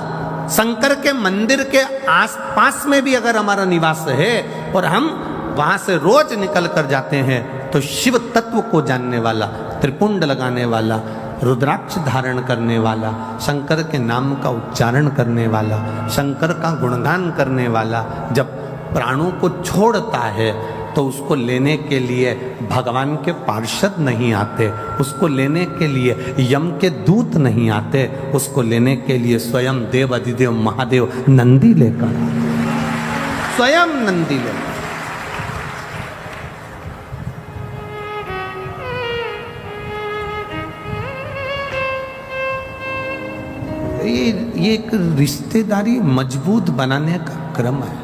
S1: शंकर के मंदिर के आसपास में भी अगर हमारा निवास है और हम वहां से रोज निकल कर जाते हैं, तो शिव तत्व को जानने वाला, त्रिपुंड लगाने वाला, रुद्राक्ष धारण करने वाला, शंकर के नाम का उच्चारण करने वाला, शंकर का गुणगान करने वाला जब प्राणों को छोड़ता है तो उसको लेने के लिए भगवान के पार्षद नहीं आते, उसको लेने के लिए यम के दूत नहीं आते, उसको लेने के लिए स्वयं देव अधिदेव महादेव नंदी लेकर आते, स्वयं नंदी लेकर। ये एक रिश्तेदारी मजबूत बनाने का क्रम है।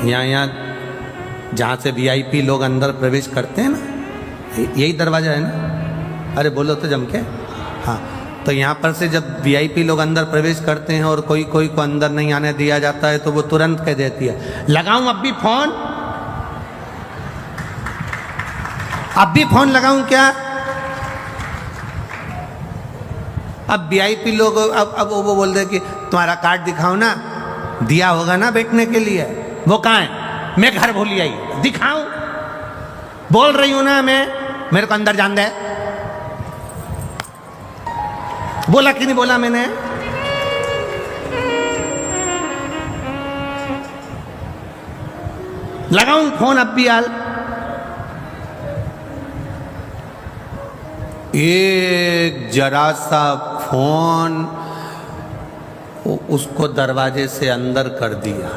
S1: यहाँ जहाँ से वीआईपी लोग अंदर प्रवेश करते हैं ना, यही दरवाजा है ना, अरे बोलो तो जम के, हाँ, तो यहाँ पर से जब वीआईपी लोग अंदर प्रवेश करते हैं और कोई को अंदर नहीं आने दिया जाता है तो वो तुरंत कह देती है, लगाऊं अब भी फोन, अब भी फोन लगाऊं क्या? अब वीआईपी लोग अब वो बोल दे कि तुम्हारा कार्ड दिखाओ ना, दिया होगा ना बैठने के लिए, वो कहाँ है? मैं घर भूल आई, दिखाऊं? बोल रही हूं ना मैं, मेरे को अंदर जान दे। बोला कि नहीं बोला मैंने? लगाऊं फोन अब भी हाल? एक जरा सा फोन उसको दरवाजे से अंदर कर दिया।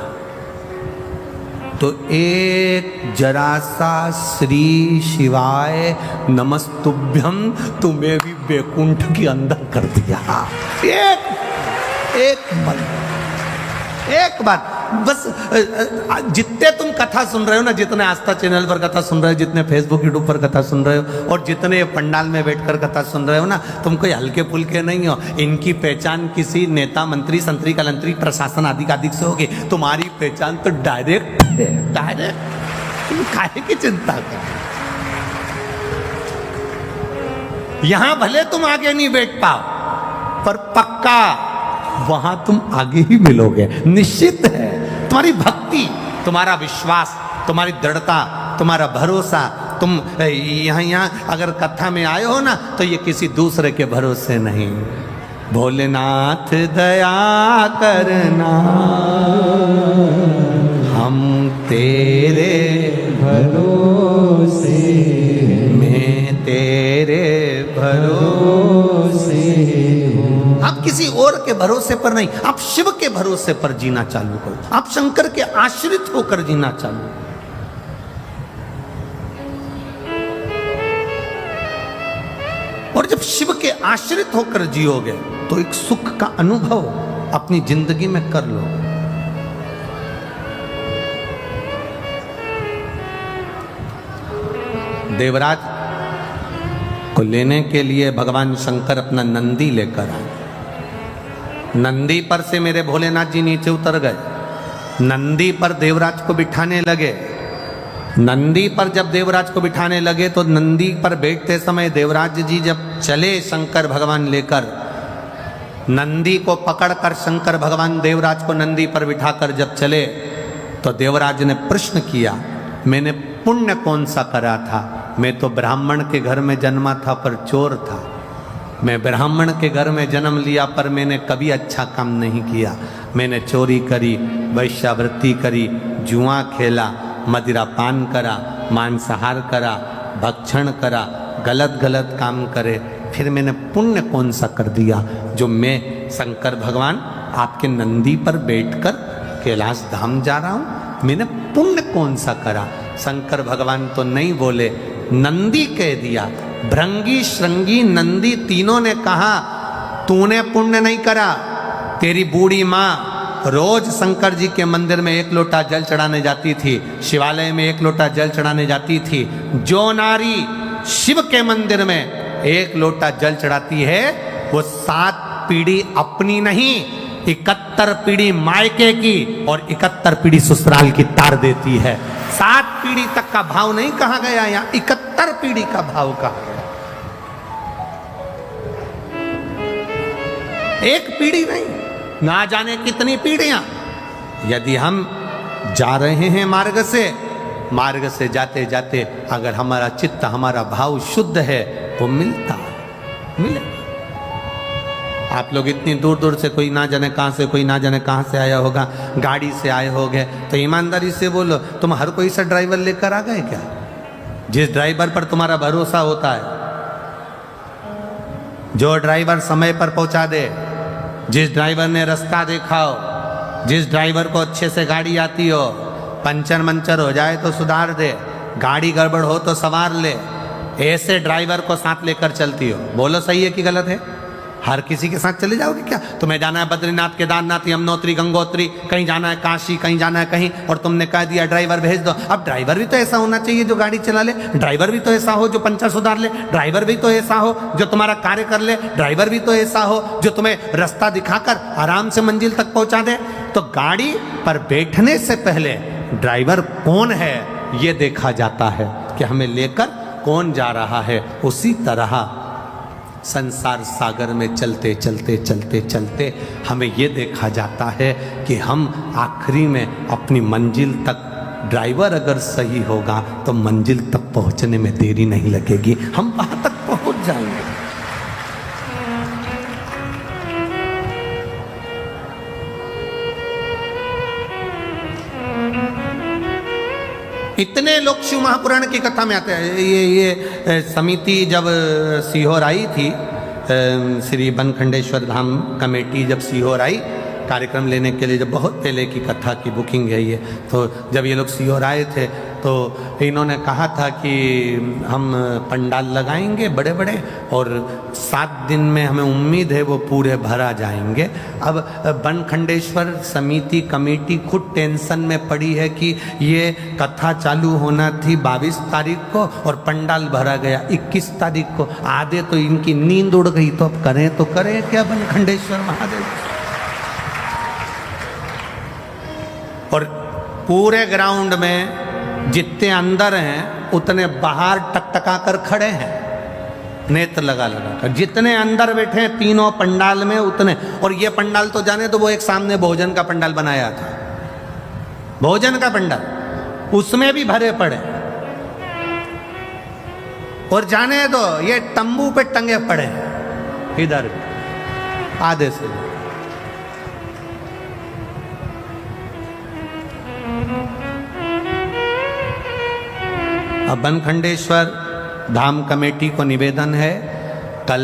S1: तो एक जरा सा श्री शिवाय नमस्तुभ्यम तुम्हें भी बैकुंठ के अंदर कर दिया। एक बात बस। जितने तुम कथा सुन रहे हो ना, जितने आस्था चैनल पर कथा सुन रहे हो, जितने फेसबुक यूट्यूब पर कथा सुन रहे हो, और जितने पंडाल में बैठकर कथा सुन रहे हो ना, तुम कोई हल्के फुल्के नहीं हो। इनकी पहचान किसी नेता, मंत्री, संतरी, कलंतरी, प्रशासन आदि से होगी। तुम्हारी पहचान तो डायरेक्ट है, डायरेक्ट। तुम काहे की चिंता कर। यहां भले तुम आगे नहीं बैठ पाओ, पर पक्का वहां तुम आगे ही मिलोगे, निश्चित है। तुम्हारी भक्ति, तुम्हारा विश्वास, तुम्हारी दृढ़ता, तुम्हारा भरोसा, तुम यहाँ अगर कथा में आए हो ना, तो ये किसी दूसरे के भरोसे नहीं। भोलेनाथ दया करना, हम तेरे भरोसे, मैं तेरे भरोसे। आप किसी और के भरोसे पर नहीं, आप शिव के भरोसे पर जीना चालू करो। आप शंकर के आश्रित होकर जीना चालू करो। और जब शिव के आश्रित होकर जियोगे तो एक सुख का अनुभव अपनी जिंदगी में कर लो। देवराज को लेने के लिए भगवान शंकर अपना नंदी लेकर आए। नंदी पर से मेरे भोलेनाथ जी नीचे उतर गए। नंदी पर देवराज को बिठाने लगे। नंदी पर जब देवराज को बिठाने लगे तो नंदी पर बैठते समय देवराज जी जब चले शंकर भगवान लेकर, नंदी को पकड़कर शंकर भगवान देवराज को नंदी पर बिठाकर जब चले, तो देवराज ने प्रश्न किया, मैंने पुण्य कौन सा करा था? मैं तो ब्राह्मण के घर में जन्मा था पर चोर था। मैं ब्राह्मण के घर में जन्म लिया पर मैंने कभी अच्छा काम नहीं किया। मैंने चोरी करी, वैश्यावृत्ति करी, जुआ खेला, मदिरा पान करा, मांसाहार करा, भक्षण करा, गलत गलत काम करे। फिर मैंने पुण्य कौन सा कर दिया जो मैं शंकर भगवान आपके नंदी पर बैठकर कैलाश धाम जा रहा हूँ? मैंने पुण्य कौन सा करा? शंकर भगवान तो नहीं बोले, नंदी कह दिया। भृंगी, श्रृंगी, नंदी तीनों ने कहा तूने पुण्य नहीं करा। तेरी बूढ़ी माँ रोज शंकर जी के मंदिर में 1 लोटा जल चढ़ाने जाती थी, शिवालय में 1 लोटा जल चढ़ाने जाती थी। जो नारी शिव के मंदिर में 1 लोटा जल चढ़ाती है वो 7 पीढ़ी अपनी नहीं, 71 पीढ़ी मायके की और 71 पीढ़ी ससुराल की तार देती है। 7 पीढ़ी तक का भाव नहीं कहा गया, यहाँ 71 पीढ़ी का भाव कहा गया। 1 पीढ़ी नहीं, ना जाने कितनी पीढ़ियां। यदि हम जा रहे हैं मार्ग से जाते जाते अगर हमारा चित्त, हमारा भाव शुद्ध है तो मिलता मिले। आप लोग इतनी दूर दूर से, कोई ना जाने कहाँ से, कोई ना जाने कहाँ से आया होगा, गाड़ी से आए होगे, तो ईमानदारी से बोलो, तुम हर कोई सा ड्राइवर लेकर आ गए क्या? जिस ड्राइवर पर तुम्हारा भरोसा होता है, जो ड्राइवर समय पर पहुंचा दे, जिस ड्राइवर ने रास्ता देखा हो, जिस ड्राइवर को अच्छे से गाड़ी आती हो, पंचर मंचर हो जाए तो सुधार दे, गाड़ी गड़बड़ हो तो संवार ले, ऐसे ड्राइवर को साथ लेकर चलती हो। बोलो सही है कि गलत है? हर किसी के साथ चले जाओगे क्या? तुम्हें जाना है बद्रीनाथ, केदारनाथ, यमुनोत्री, गंगोत्री, कहीं जाना है काशी, कहीं जाना है कहीं, और तुमने कह दिया ड्राइवर भेज दो। अब ड्राइवर भी तो ऐसा होना चाहिए जो गाड़ी चला ले, ड्राइवर भी तो ऐसा हो जो पंचर सुधार ले, ड्राइवर भी तो ऐसा हो जो तुम्हारा कार्य कर ले, ड्राइवर भी तो ऐसा हो जो तुम्हें रास्ता दिखाकर आराम से मंजिल तक पहुंचा दे। तो गाड़ी पर बैठने से पहले ड्राइवर कौन है ये देखा जाता है कि हमें लेकर कौन जा रहा है। उसी तरह संसार सागर में चलते चलते चलते चलते हमें ये देखा जाता है कि हम आखिरी में अपनी मंजिल तक, ड्राइवर अगर सही होगा तो मंजिल तक पहुंचने में देरी नहीं लगेगी, हम वहां तक पहुंच जाएंगे। इतने लोग शिव महापुराण की कथा में आते हैं। ये समिति जब सीहोर आई थी, श्री बनखंडेश्वर धाम कमेटी जब सीहोर आई, कार्यक्रम लेने के लिए, जब बहुत पहले की कथा की बुकिंग है ये, तो जब ये लोग सीहोर आए थे तो इन्होंने कहा था कि हम पंडाल लगाएंगे बड़े बड़े और 7 दिन में हमें उम्मीद है वो पूरे भरा जाएंगे। अब बनखंडेश्वर समिति कमेटी खुद टेंशन में पड़ी है कि ये कथा चालू होना थी 22 तारीख को और पंडाल भरा गया 21 तारीख को। आधे तो इनकी नींद उड़ गई, तो अब करें तो करें क्या बनखंडेश्वर महादेव। और पूरे ग्राउंड में जितने अंदर हैं उतने बाहर टकटका कर खड़े हैं नेत्र लगा लगा कर, जितने अंदर बैठे हैं तीनों पंडाल में उतने। और ये पंडाल तो जाने तो वो एक सामने भोजन का पंडाल बनाया था, भोजन का पंडाल, उसमें भी भरे पड़े। और जाने दो ये तंबू पे टंगे पड़े इधर आधे से। अब बनखंडेश्वर धाम कमेटी को निवेदन है, कल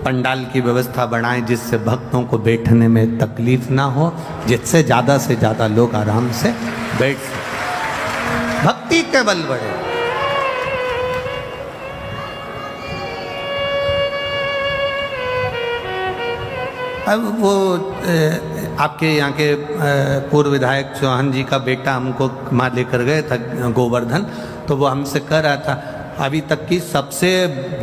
S1: पंडाल की व्यवस्था बढ़ाएं जिससे भक्तों को बैठने में तकलीफ ना हो, जिससे ज़्यादा से ज़्यादा लोग आराम से बैठ सकें, भक्ति के बल बढ़े। अब वो आपके यहाँ के पूर्व विधायक चौहान जी का बेटा हमको माँ लेकर गए था गोवर्धन, तो वो हमसे कह रहा था अभी तक की सबसे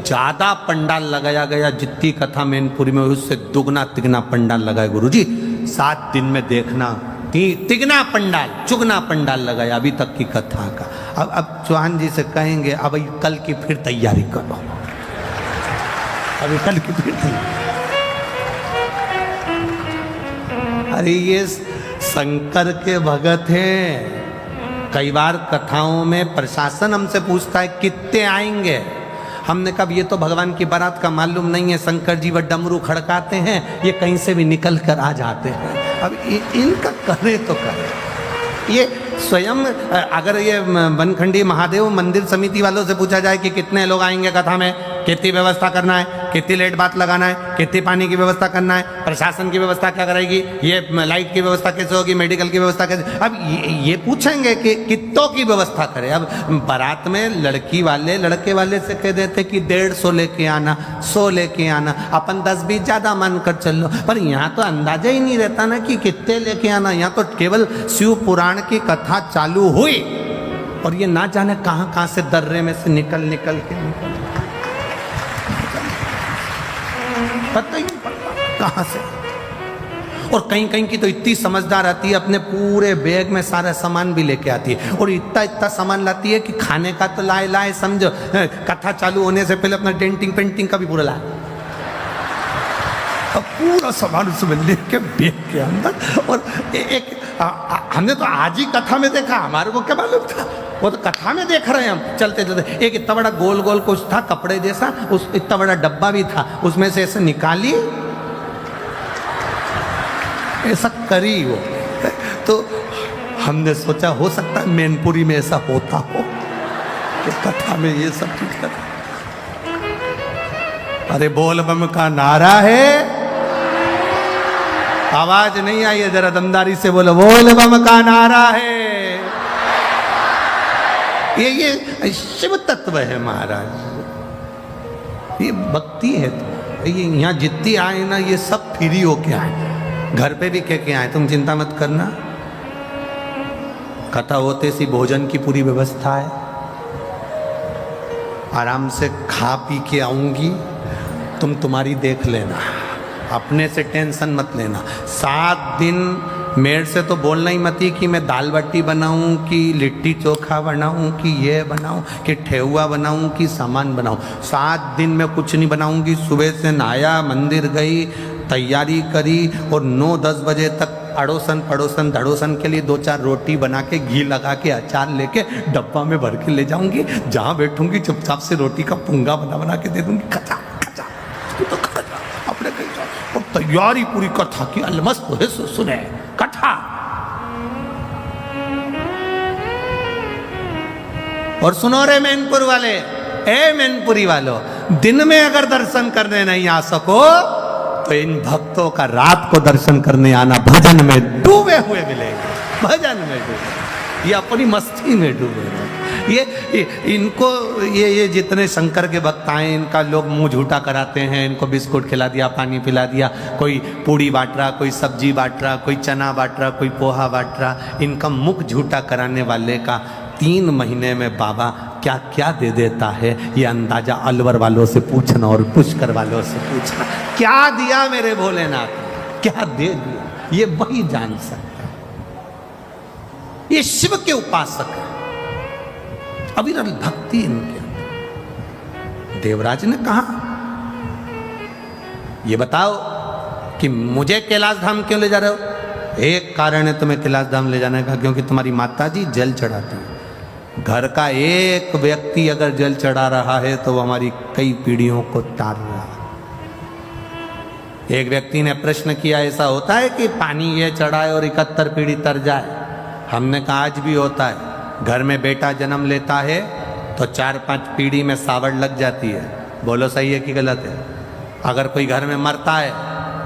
S1: ज़्यादा पंडाल लगाया गया जितनी कथा मैनपुरी में, उससे दुगना तिगना पंडाल लगाए गुरुजी। 7 दिन में देखना तिगना पंडाल चुगना पंडाल लगाया अभी तक की कथा का। अब चौहान जी से कहेंगे अब कल की फिर तैयारी करो, अभी कल की फिर तैयारी। अरे ये शंकर के भगत हैं। कई बार कथाओं में प्रशासन हमसे पूछता है कितने आएंगे, हमने कहा ये तो भगवान की बारात का मालूम नहीं है, शंकर जी वह डमरू खड़काते हैं, ये कहीं से भी निकल कर आ जाते हैं। अब इनका करे तो करे। ये स्वयं अगर ये बनखंडी महादेव मंदिर समिति वालों से पूछा जाए कि कितने लोग आएंगे कथा में, कितनी व्यवस्था करना है, कितनी लेट बात लगाना है, कितनी पानी की व्यवस्था करना है, प्रशासन की व्यवस्था क्या करेगी, ये लाइट की व्यवस्था कैसे होगी, मेडिकल की व्यवस्था कैसे, अब ये पूछेंगे कि कितनों की व्यवस्था करें। अब बारात में लड़की वाले लड़के वाले से कह देते कि 150 लेके आना, 100 लेके आना, अपन 10-20 ज़्यादा मान कर चल लो। पर यहाँ तो अंदाजा ही नहीं रहता ना कि कितने लेके आना। यहाँ तो केवल शिव पुराण की कथा चालू हुई और ये ना जाने कहाँ कहाँ से दर्रे में से निकल के पता ही नहीं पड़ता कहाँ से। और कहीं कहीं की तो इतनी समझदार आती है, अपने पूरे बैग में सारा सामान भी लेके आती है और इतना सामान लाती है कि खाने का तो लाए समझो, कथा चालू होने से पहले अपना डेंटिंग पेंटिंग का भी पूरा लाए, अब पूरा सामान उसमें लेके बैग के अंदर। और एक हमने तो आज ही कथा में देखा, हमारे को क्या मालूम था, वो तो कथा में देख रहे हैं हम चलते चलते। एक इतना बड़ा गोल गोल कुछ था कपड़े जैसा, उस इतना बड़ा डब्बा भी था, उसमें से ऐसे निकाली ऐसा करी वो। तो हमने सोचा हो सकता है मैनपुरी में ऐसा होता हो कि कथा में ये सब चीज कर। अरे बोल बम का नारा है, आवाज नहीं आई है, जरा दमदारी से बोलो, बोल बम का नारा है। ये शिव तत्व है महाराज, ये भक्ति है। तो ये यहाँ जितनी आए ना ये सब फ्री होके आए, घर पे भी कह के आए, तुम चिंता मत करना। कथा होते सी भोजन की पूरी व्यवस्था है, आराम से खा पी के आऊंगी, तुम तुम्हारी देख लेना, अपने से टेंशन मत लेना। 7 दिन मेरे से तो बोलना ही मत ही कि मैं दाल बाटी बनाऊं कि लिट्टी चोखा बनाऊं कि ये बनाऊं कि ठेहुआ बनाऊं कि सामान बनाऊं। 7 दिन में कुछ नहीं बनाऊंगी। सुबह से नहाया, मंदिर गई, तैयारी करी और 9-10 बजे तक अड़ोसन पड़ोसन धड़ोसन के लिए 2-4 रोटी बना के घी लगा के अचार लेके डब्बा में भर के ले जाऊंगी। जहाँ बैठूंगी चुपचाप से रोटी का पुंगा बना के दे दूंगी, खचा खचा तो खा जा अपने कहीं जा। और तैयारी पूरी कथा की अलमस्त है, सुने कथा। और सुनो रे मैनपुर वाले, ए मैनपुरी वालों, दिन में अगर दर्शन करने नहीं आ सको तो इन भक्तों का रात को दर्शन करने आना, भजन में डूबे हुए मिलेंगे, भजन में डूबे, ये अपनी मस्ती में डूबे हैं। ये इनको ये जितने शंकर के भक्त आए, इनका लोग मुंह झूठा कराते हैं, इनको बिस्कुट खिला दिया, पानी पिला दिया, कोई पूड़ी बांट रहा, कोई सब्जी बांट रहा, कोई चना बांट रहा, कोई पोहा बांट रहा। इनका मुख झूठा कराने वाले का 3 महीने में बाबा क्या क्या दे देता है, ये अंदाजा अलवर वालों से पूछना और पुष्कर वालों से पूछना। क्या दिया मेरे भोलेनाथ, क्या दे दिया, ये वही जान सकता है। ये शिव के उपासक है, अविरल भक्ति इनके अंदर। देवराज ने कहा, ये बताओ कि मुझे कैलाश धाम क्यों ले जा रहे हो? एक कारण है तुम्हें कैलाश धाम ले जाने का, क्योंकि तुम्हारी माताजी जल चढ़ाती है। घर का एक व्यक्ति अगर जल चढ़ा रहा है तो वो हमारी कई पीढ़ियों को तार रहा है। एक व्यक्ति ने प्रश्न किया, ऐसा होता है कि पानी ये चढ़ाए और 71 पीढ़ी तर जाए? हमने कहा आज भी होता है। घर में बेटा जन्म लेता है तो 4-5 पीढ़ी में सावड़ लग जाती है। बोलो सही है कि गलत है? अगर कोई घर में मरता है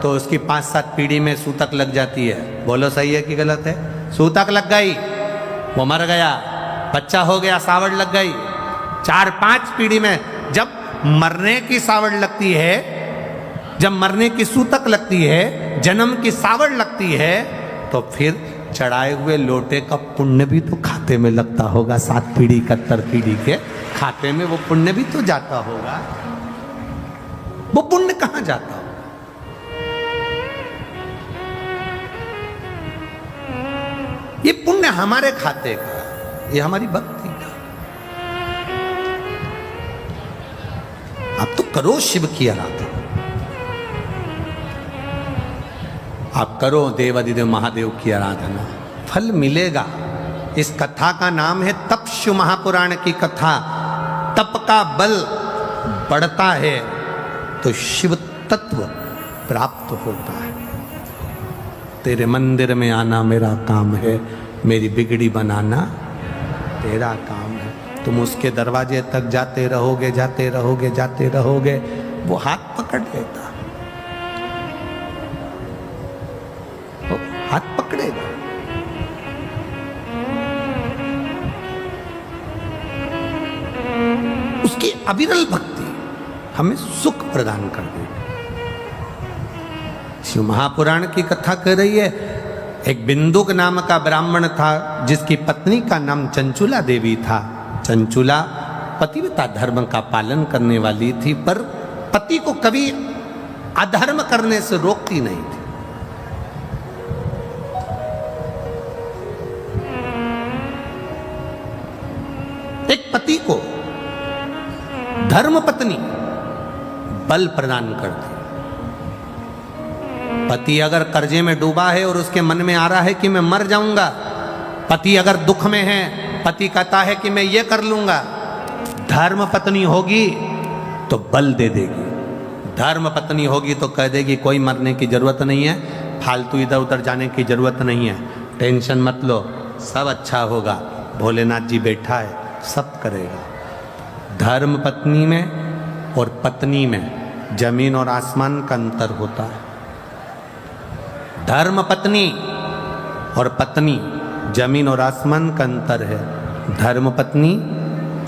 S1: तो उसकी 5-7 पीढ़ी में सूतक लग जाती है। बोलो सही है कि गलत है? सूतक लग गई, वो मर गया, बच्चा हो गया, सावड़ लग गई। 4-5 पीढ़ी में जब मरने की सावड़ लगती है, जब मरने की सूतक लगती है, जन्म की सावड़ लगती है, तो फिर चढ़ाए हुए लोटे का पुण्य भी तो खाते में लगता होगा। 7 पीढ़ी 71 पीढ़ी के खाते में वो पुण्य भी तो जाता होगा। वो पुण्य कहां जाता होगा? ये पुण्य हमारे खाते का, ये हमारी भक्ति का। आप तो करो शिव की आराधना, आप करो देवादिदेव महादेव की आराधना, फल मिलेगा। इस कथा का नाम है तपस्यु महापुराण की कथा। तप का बल बढ़ता है तो शिव तत्व प्राप्त होता है। तेरे मंदिर में आना मेरा काम है, मेरी बिगड़ी बनाना तेरा काम है। तुम उसके दरवाजे तक जाते रहोगे, जाते रहोगे, जाते रहोगे, वो हाथ पकड़ लेता, वो हाथ पकड़ेगा। उसकी अविरल भक्ति हमें सुख प्रदान कर देगी। शिव महापुराण की कथा कह रही है, एक बिंदुक नाम का ब्राह्मण था जिसकी पत्नी का नाम चंचुला देवी था। चंचुला पतिव्रता धर्म का पालन करने वाली थी, पर पति को कभी अधर्म करने से रोकती नहीं थी। एक पति को धर्म पत्नी बल प्रदान करती। पति अगर कर्जे में डूबा है और उसके मन में आ रहा है कि मैं मर जाऊंगा, पति अगर दुख में है, पति कहता है कि मैं ये कर लूंगा, धर्म पत्नी होगी तो बल दे देगी। धर्म पत्नी होगी तो कह देगी कोई मरने की जरूरत नहीं है, फालतू इधर उधर जाने की जरूरत नहीं है, टेंशन मत लो, सब अच्छा होगा, भोलेनाथ जी बैठा है, सब करेगा। धर्म पत्नी में और पत्नी में जमीन और आसमान का अंतर होता है। धर्म पत्नी और पत्नी जमीन और आसमान का अंतर है। धर्म पत्नी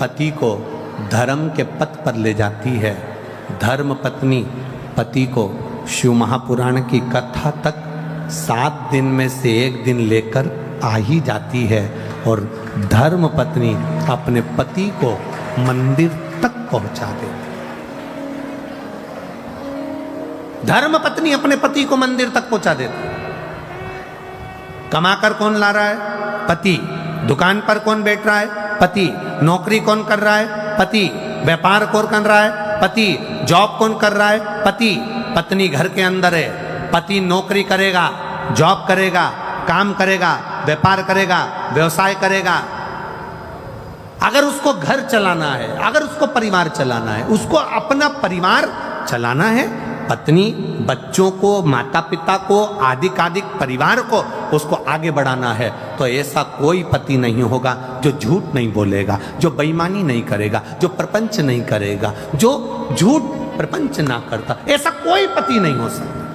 S1: पति को धर्म के पथ पर ले जाती है। धर्म पत्नी पति को शिव महापुराण की कथा तक 7 दिन में से 1 दिन लेकर आ ही जाती है, और धर्म पत्नी अपने पति को मंदिर तक पहुंचा देती। धर्म पत्नी अपने पति को मंदिर तक पहुंचा देती। कमाकर कौन ला रहा है? पति। दुकान पर कौन बैठ रहा है? पति। नौकरी कौन कर रहा है? पति। व्यापार कौन कर रहा है? पति। जॉब कौन कर रहा है? पति। पत्नी घर के अंदर है, पति नौकरी करेगा, जॉब करेगा, काम करेगा, व्यापार करेगा, व्यवसाय करेगा। अगर उसको घर चलाना है, अगर उसको परिवार चलाना है, उसको अपना परिवार चलाना है, पत्नी बच्चों को, माता पिता को, आदिक परिवार को उसको आगे बढ़ाना है, तो ऐसा कोई पति नहीं होगा जो झूठ नहीं बोलेगा, जो बेईमानी नहीं करेगा, जो प्रपंच नहीं करेगा, जो झूठ प्रपंच ना करता। ऐसा कोई पति नहीं हो सकता।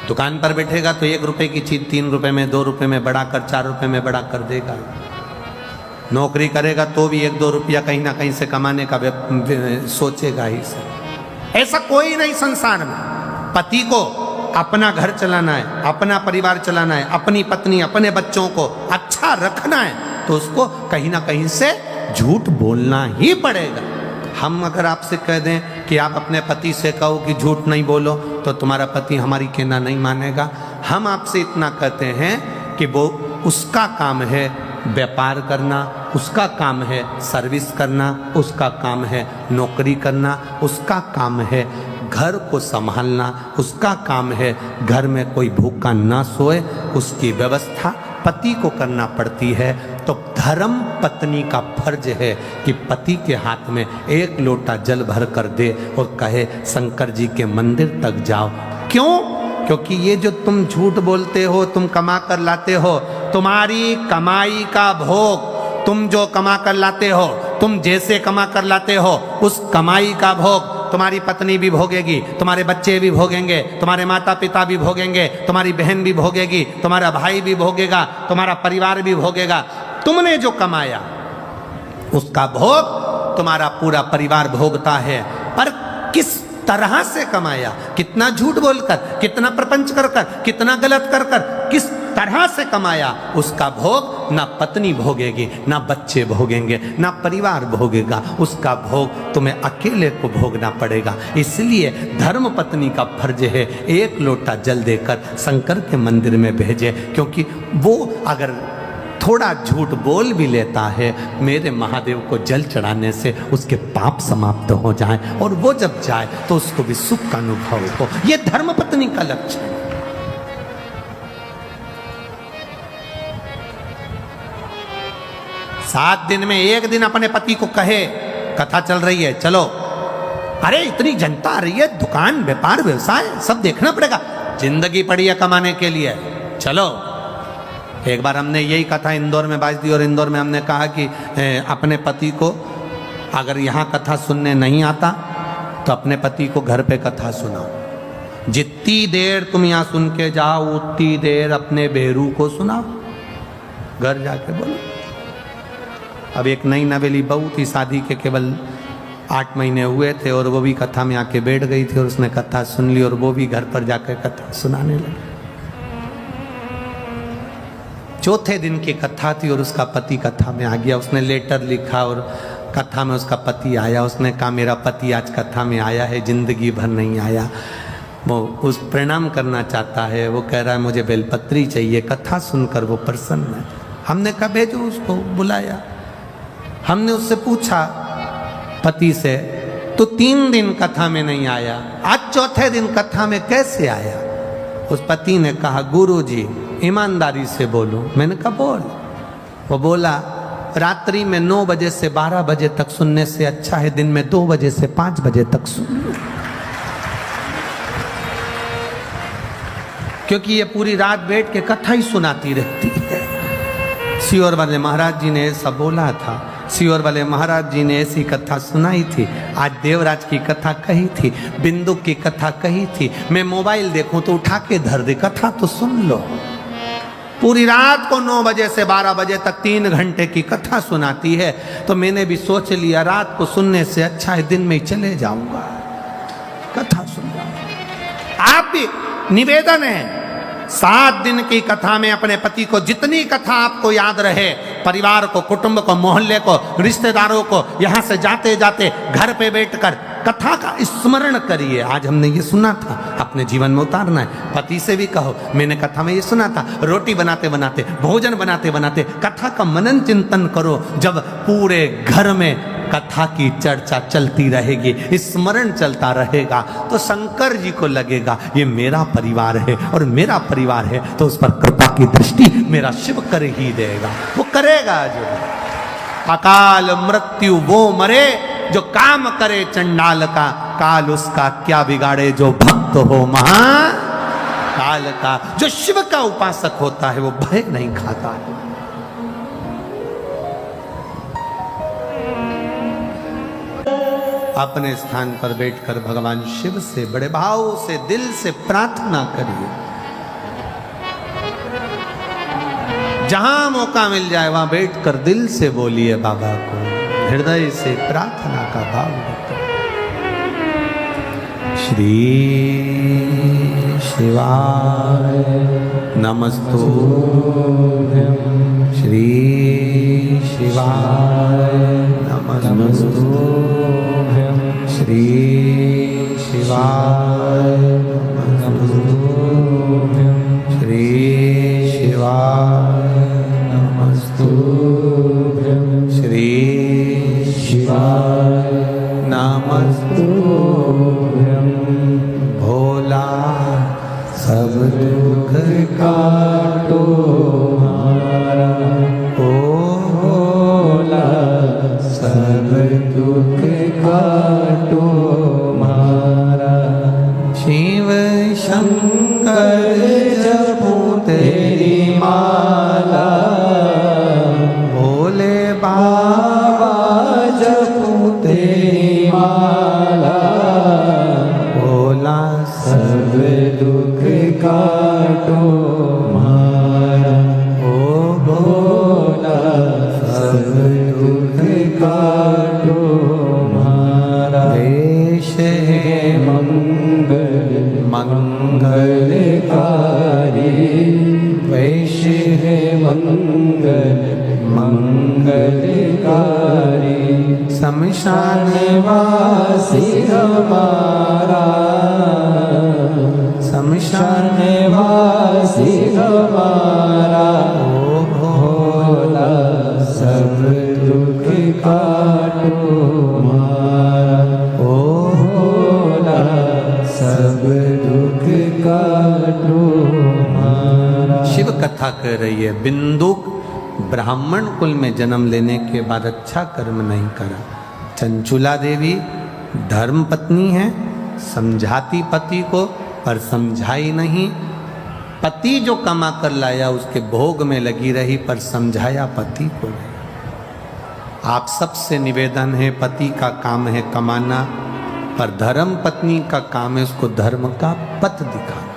S1: दुकान पर बैठेगा तो 1 रुपए की चीज 3 रुपए में, 2 रुपए में बढ़ाकर 4 रुपए में बढ़ा कर देगा। नौकरी करेगा तो भी 1-2 रुपया कहीं ना कहीं से कमाने का सोचेगा ही से। ऐसा कोई नहीं संसार में। पति को अपना घर चलाना है, अपना परिवार चलाना है, अपनी पत्नी अपने बच्चों को अच्छा रखना है तो उसको कहीं ना कहीं से झूठ बोलना ही पड़ेगा। हम अगर आपसे कह दें कि आप अपने पति से कहो कि झूठ नहीं बोलो तो तुम्हारा पति हमारी कहना नहीं मानेगा। हम आपसे इतना कहते हैं कि वो उसका काम है व्यापार करना, उसका काम है सर्विस करना, उसका काम है नौकरी करना, उसका काम है घर को संभालना, उसका काम है घर में कोई भूखा ना सोए, उसकी व्यवस्था पति को करना पड़ती है। तो धर्म पत्नी का फर्ज है कि पति के हाथ में 1 लोटा जल भर कर दे और कहे शंकर जी के मंदिर तक जाओ। क्यों? क्योंकि ये जो तुम झूठ बोलते हो, तुम कमा कर लाते हो, तुम्हारी कमाई का भोग, तुम जो कमा कर लाते हो, तुम जैसे कमा कर लाते हो, उस कमाई का भोग तुम्हारी पत्नी भी भोगेगी, तुम्हारे बच्चे भी भोगेंगे, तुम्हारे माता पिता भी भोगेंगे, तुम्हारी बहन भी भोगेगी, तुम्हारा भाई भी भोगेगा, तुम्हारा परिवार भी भोगेगा। तुमने जो कमाया उसका भोग तुम्हारा पूरा परिवार भोगता है। पर किस तरह से कमाया, कितना झूठ बोलकर, कितना प्रपंच कर कर, कितना गलत कर कर, किस तरह से कमाया, उसका भोग ना पत्नी भोगेगी, ना बच्चे भोगेंगे, ना परिवार भोगेगा। उसका भोग तुम्हें अकेले को भोगना पड़ेगा। इसलिए धर्म पत्नी का फर्ज है 1 लोटा जल देकर शंकर के मंदिर में भेजे, क्योंकि वो अगर थोड़ा झूठ बोल भी लेता है, मेरे महादेव को जल चढ़ाने से उसके पाप समाप्त हो जाएं और वो जब जाए तो उसको भी सुख का अनुभव हो। ये धर्मपत्नी का लक्ष्य है। सात दिन में 1 दिन अपने पति को कहे कथा चल रही है चलो, अरे इतनी जनता आ रही है, दुकान व्यापार व्यवसाय सब देखना पड़ेगा, जिंदगी पड़ी है कमाने के लिए, चलो। एक बार हमने यही कथा इंदौर में बाज दी और इंदौर में हमने कहा कि अपने पति को अगर यहाँ कथा सुनने नहीं आता तो अपने पति को घर पे कथा सुनाओ। जितनी देर तुम यहाँ सुन के जाओ उतनी देर अपने बेरू को सुनाओ, घर जाके बोलो। अब एक नई नवेली बहू थी, शादी के केवल 8 महीने हुए थे और वो भी कथा में आके बैठ गई थी और उसने कथा सुन ली और वो भी घर पर जाकर कथा सुनाने लगी। चौथे दिन की कथा थी और उसका पति कथा में आ गया। उसने लेटर लिखा और कथा में उसका पति आया। उसने कहा मेरा पति आज कथा में आया है, जिंदगी भर नहीं आया, वो उस प्रणाम करना चाहता है, वो कह रहा है मुझे बेलपत्री चाहिए। कथा सुनकर वो प्रसन्न है। हमने कहा भेजो उसको, बुलाया। हमने उससे पूछा पति से, तो 3 दिन कथा में नहीं आया, आज चौथे दिन कथा में कैसे आया? उस पति ने कहा गुरुजी ईमानदारी से बोलो। मैंने कहा बोल। वो बोला रात्रि में 9 बजे से 12 बजे तक सुनने से अच्छा है दिन में 2 बजे से 5 बजे तक सुन लो, क्योंकि ये पूरी रात बैठ के कथा ही सुनाती रहती है। सियोर वाले महाराज जी ने ऐसा बोला था, सियोर वाले महाराज जी ने ऐसी कथा सुनाई थी। आज देवराज की कथा कही थी, बिंदु की कथा कही थी। मैं मोबाइल देखूं तो उठा के धर दे, कथा तो सुन लो। पूरी रात को 9 बजे से 12 बजे तक 3 घंटे की कथा सुनाती है। तो मैंने भी सोच लिया रात को सुनने से अच्छा है दिन में ही चले जाऊंगा, कथा सुन जाऊंगा। आप भी निवेदन है 7 दिन की कथा में अपने पति को जितनी कथा आपको याद रहे, परिवार को, कुटुंब को, मोहल्ले को, रिश्तेदारों को, यहाँ से जाते जाते घर पे बैठकर कथा का स्मरण करिए। आज हमने ये सुना था, अपने जीवन में उतारना है। पति से भी कहो मैंने कथा में ये सुना था। रोटी बनाते बनाते, भोजन बनाते बनाते कथा का मनन चिंतन करो। जब पूरे घर में कथा की चर्चा चलती रहेगी, स्मरण चलता रहेगा, तो शंकर जी को लगेगा ये मेरा परिवार है और मेरा परिवार है तो उस पर कृपा की दृष्टि मेरा शिव कर ही देगा। वो करेगा जो अकाल मृत्यु वो मरे जो काम करे चंडाल का, काल उसका क्या बिगाड़े जो भक्त हो महाकाल का। जो शिव का उपासक होता है वो भय नहीं खाता है। अपने स्थान पर बैठकर भगवान शिव से बड़े भाव से दिल से प्रार्थना करिए। जहां मौका मिल जाए वहां बैठकर दिल से बोलिए बाबा को, हृदय से प्रार्थना का भाव रखो। श्री शिवाय नमस्तुभ्यं, श्री शिवाय नमस्तुभ्यं, श्री शिवाय नमस्तुभ्यं, श्री शिवाय नमस्तुभ्यं, श्री शिवाय नमस्तुभ्यं। भोला सब दुख काटो हमारा, ओ भोला सब दुख काटो हमारा। शिव शंकर जपूं तेरी माला, भोले बाबा जपूं तेरी माला, भोला सब दुख काटो हमारा, ओ भोला सब दुख काटो हमारा। देश है मंगल मंगलकारी, वैश है मंगल मंगलकारी। शमशान वासी हमारा, शमशान वासी हमारा, ओ भोला सब दुख काटो हमारा, ओ भोला सब दुख काटो हमारा। शिव कथा कह रही है, बिंदुक ब्राह्मण कुल में जन्म लेने के बाद अच्छा कर्म नहीं करा। चंचुला देवी धर्म पत्नी है, समझाती पति को पर समझाई नहीं। पति जो कमा कर लाया उसके भोग में लगी रही पर समझाया पति को नहीं। आप सबसे निवेदन है, पति का काम है कमाना, पर धर्म पत्नी का काम है उसको धर्म का पथ दिखाना।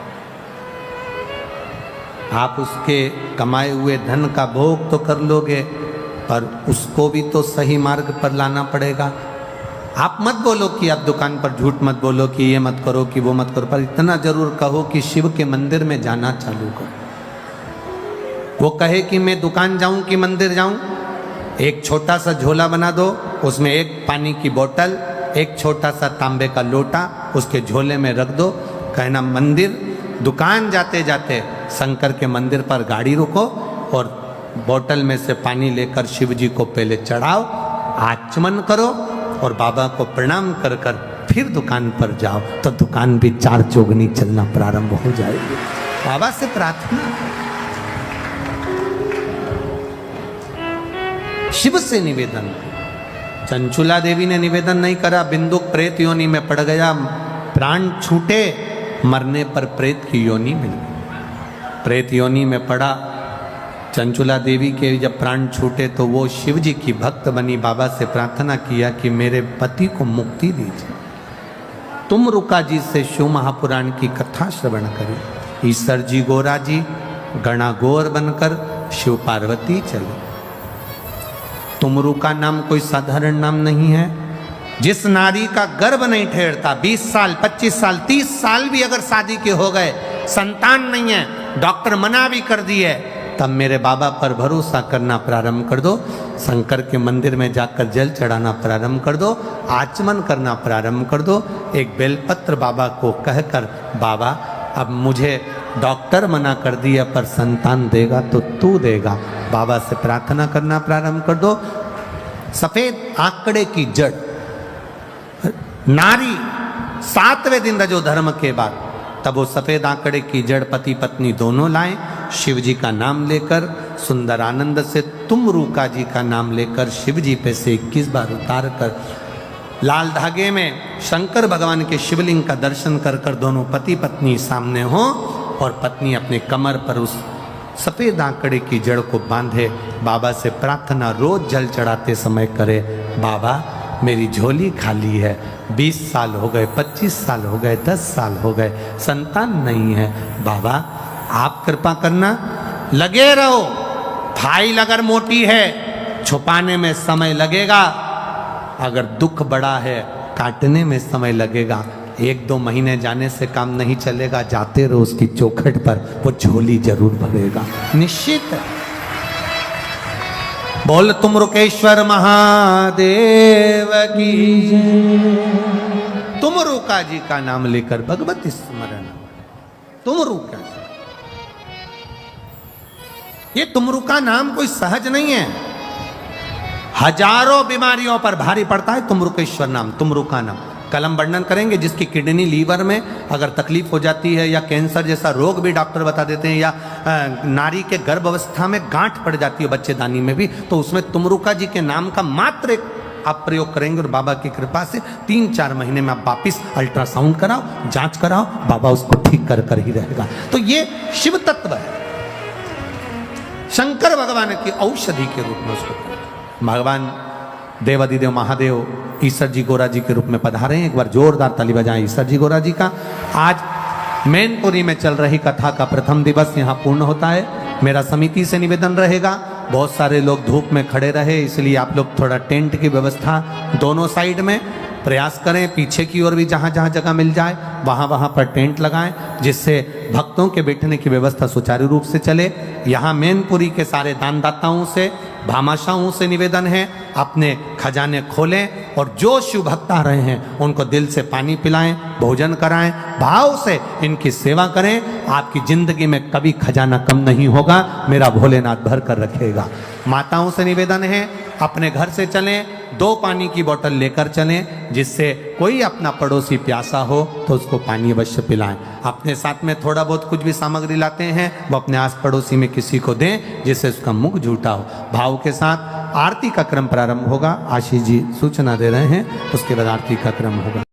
S1: आप उसके कमाए हुए धन का भोग तो कर लोगे पर उसको भी तो सही मार्ग पर लाना पड़ेगा। आप मत बोलो कि आप दुकान पर झूठ मत बोलो कि ये मत करो कि वो मत करो, पर इतना जरूर कहो कि शिव के मंदिर में जाना चालू करो। वो कहे कि मैं दुकान जाऊं कि मंदिर जाऊं, एक छोटा सा झोला बना दो, उसमें एक पानी की बोतल, एक छोटा सा तांबे का लोटा उसके झोले में रख दो, कहना मंदिर दुकान जाते जाते शंकर के मंदिर पर गाड़ी रुको और बोतल में से पानी लेकर शिव जी को पहले चढ़ाओ, आचमन करो और बाबा को प्रणाम कर कर फिर दुकान पर जाओ, तो दुकान भी चार चौगनी चलना प्रारंभ हो जाएगी। बाबा से प्रार्थना, शिव से निवेदन। चंचुला देवी ने निवेदन नहीं करा, बिंदुक प्रेत योनि में पड़ गया, प्राण छूटे, मरने पर प्रेत की योनि मिल गई। प्रेत योनि में पड़ा, चंचुला देवी के जब प्राण छूटे तो वो शिव जी की भक्त बनी, बाबा से प्रार्थना किया कि मेरे पति को मुक्ति दीजिए। तुम रुका जी से शिव महापुराण की कथा श्रवण करें। ईश्वर जी गोरा जी गणागोर बनकर शिव पार्वती चले। तुमरू का नाम कोई साधारण नाम नहीं है। जिस नारी का गर्भ नहीं ठहरता, 20 साल 25 साल 30 साल भी अगर शादी के हो गए, संतान नहीं है, डॉक्टर मना भी कर दिए, तब मेरे बाबा पर भरोसा करना प्रारंभ कर दो। शंकर के मंदिर में जाकर जल चढ़ाना प्रारंभ कर दो, आचमन करना प्रारंभ कर दो। एक बेलपत्र बाबा को कहकर, बाबा अब मुझे डॉक्टर मना कर दिया पर संतान देगा तो तू देगा, बाबा से प्रार्थना करना प्रारंभ कर दो। सफेद आंकड़े की जड़ नारी 7वें दिन रजो धर्म के बाद, तब वो सफेद आंकड़े की जड़ पति पत्नी दोनों लाए, शिव जी का नाम लेकर सुंदर आनंद से तुम रूका जी का नाम लेकर शिव जी पे से 21 बार उतार कर लाल धागे में शंकर भगवान के शिवलिंग का दर्शन कर कर दोनों पति पत्नी सामने हो और पत्नी अपने कमर पर उस सफेद आंकड़े की जड़ को बांधे। बाबा से प्रार्थना रोज जल चढ़ाते समय करे, बाबा मेरी झोली खाली है, 20 साल हो गए, 25 साल हो गए, 10 साल हो गए, संतान नहीं है, बाबा आप कृपा करना, लगे रहो, फाइल अगर मोटी है छुपाने में समय लगेगा, अगर दुख बड़ा है काटने में समय लगेगा। 1-2 महीने जाने से काम नहीं चलेगा, जाते रहो उसकी चौखट पर, वो झोली जरूर भरेगा, निश्चित है। बोल तुम रुकेश्वर महादेव की जय। तुम रुका जी का नाम लेकर भगवती स्मरण, तुम रुका जी। ये तुमरू का नाम कोई सहज नहीं है, हजारों बीमारियों पर भारी पड़ता है तुमरुकेश्वर नाम, तुमरू का नाम। कल हम वर्णन करेंगे जिसकी किडनी लीवर में अगर तकलीफ हो जाती है या कैंसर जैसा रोग भी डॉक्टर बता देते हैं, या नारी के गर्भ अवस्था में गांठ पड़ जाती है बच्चेदानी में भी, तो उसमें तुमरुका जी के नाम का मात्र एक आप प्रयोग करेंगे और बाबा की कृपा से 3-4 महीने में आप वापिस अल्ट्रासाउंड कराओ, जांच कराओ, बाबा उसको ठीक कर ही रहेगा। तो ये शिव तत्व है, शंकर भगवान की औषधि के रूप में उसको भगवान देवादिदेव महादेव ईश्वर जी गोरा जी के रूप में पधारे हैं। एक बार जोरदार ताली बजाएं ईश्वर जी गोरा जी का। आज मैनपुरी में चल रही कथा का प्रथम दिवस यहाँ पूर्ण होता है। मेरा समिति से निवेदन रहेगा, बहुत सारे लोग धूप में खड़े रहे, इसलिए आप लोग थोड़ा टेंट की व्यवस्था दोनों साइड में प्रयास करें, पीछे की ओर भी जहाँ जहाँ जगह मिल जाए वहाँ पर टेंट लगाएं, जिससे भक्तों के बैठने की व्यवस्था सुचारू रूप से चले। यहाँ मैनपुरी के सारे दानदाताओं से, भामाशाहों से निवेदन है, अपने खजाने खोलें और जो शिव भक्त आ रहे हैं उनको दिल से पानी पिलाएं, भोजन कराएं, भाव से इनकी सेवा करें। आपकी जिंदगी में कभी खजाना कम नहीं होगा, मेरा भोलेनाथ भर कर रखेगा। माताओं से निवेदन है, अपने घर से चलें, 2 पानी की बोतल लेकर चलें, जिससे कोई अपना पड़ोसी प्यासा हो तो उसको पानी अवश्य पिलाएं। अपने साथ में थोड़ा बहुत कुछ भी सामग्री लाते हैं वो अपने आस पड़ोसी में किसी को दें, जिससे उसका मुख झूठा हो। भाव के साथ आरती का क्रम प्रारंभ होगा। आशीष जी सूचना दे रहे हैं, उसके बाद आरती का क्रम होगा।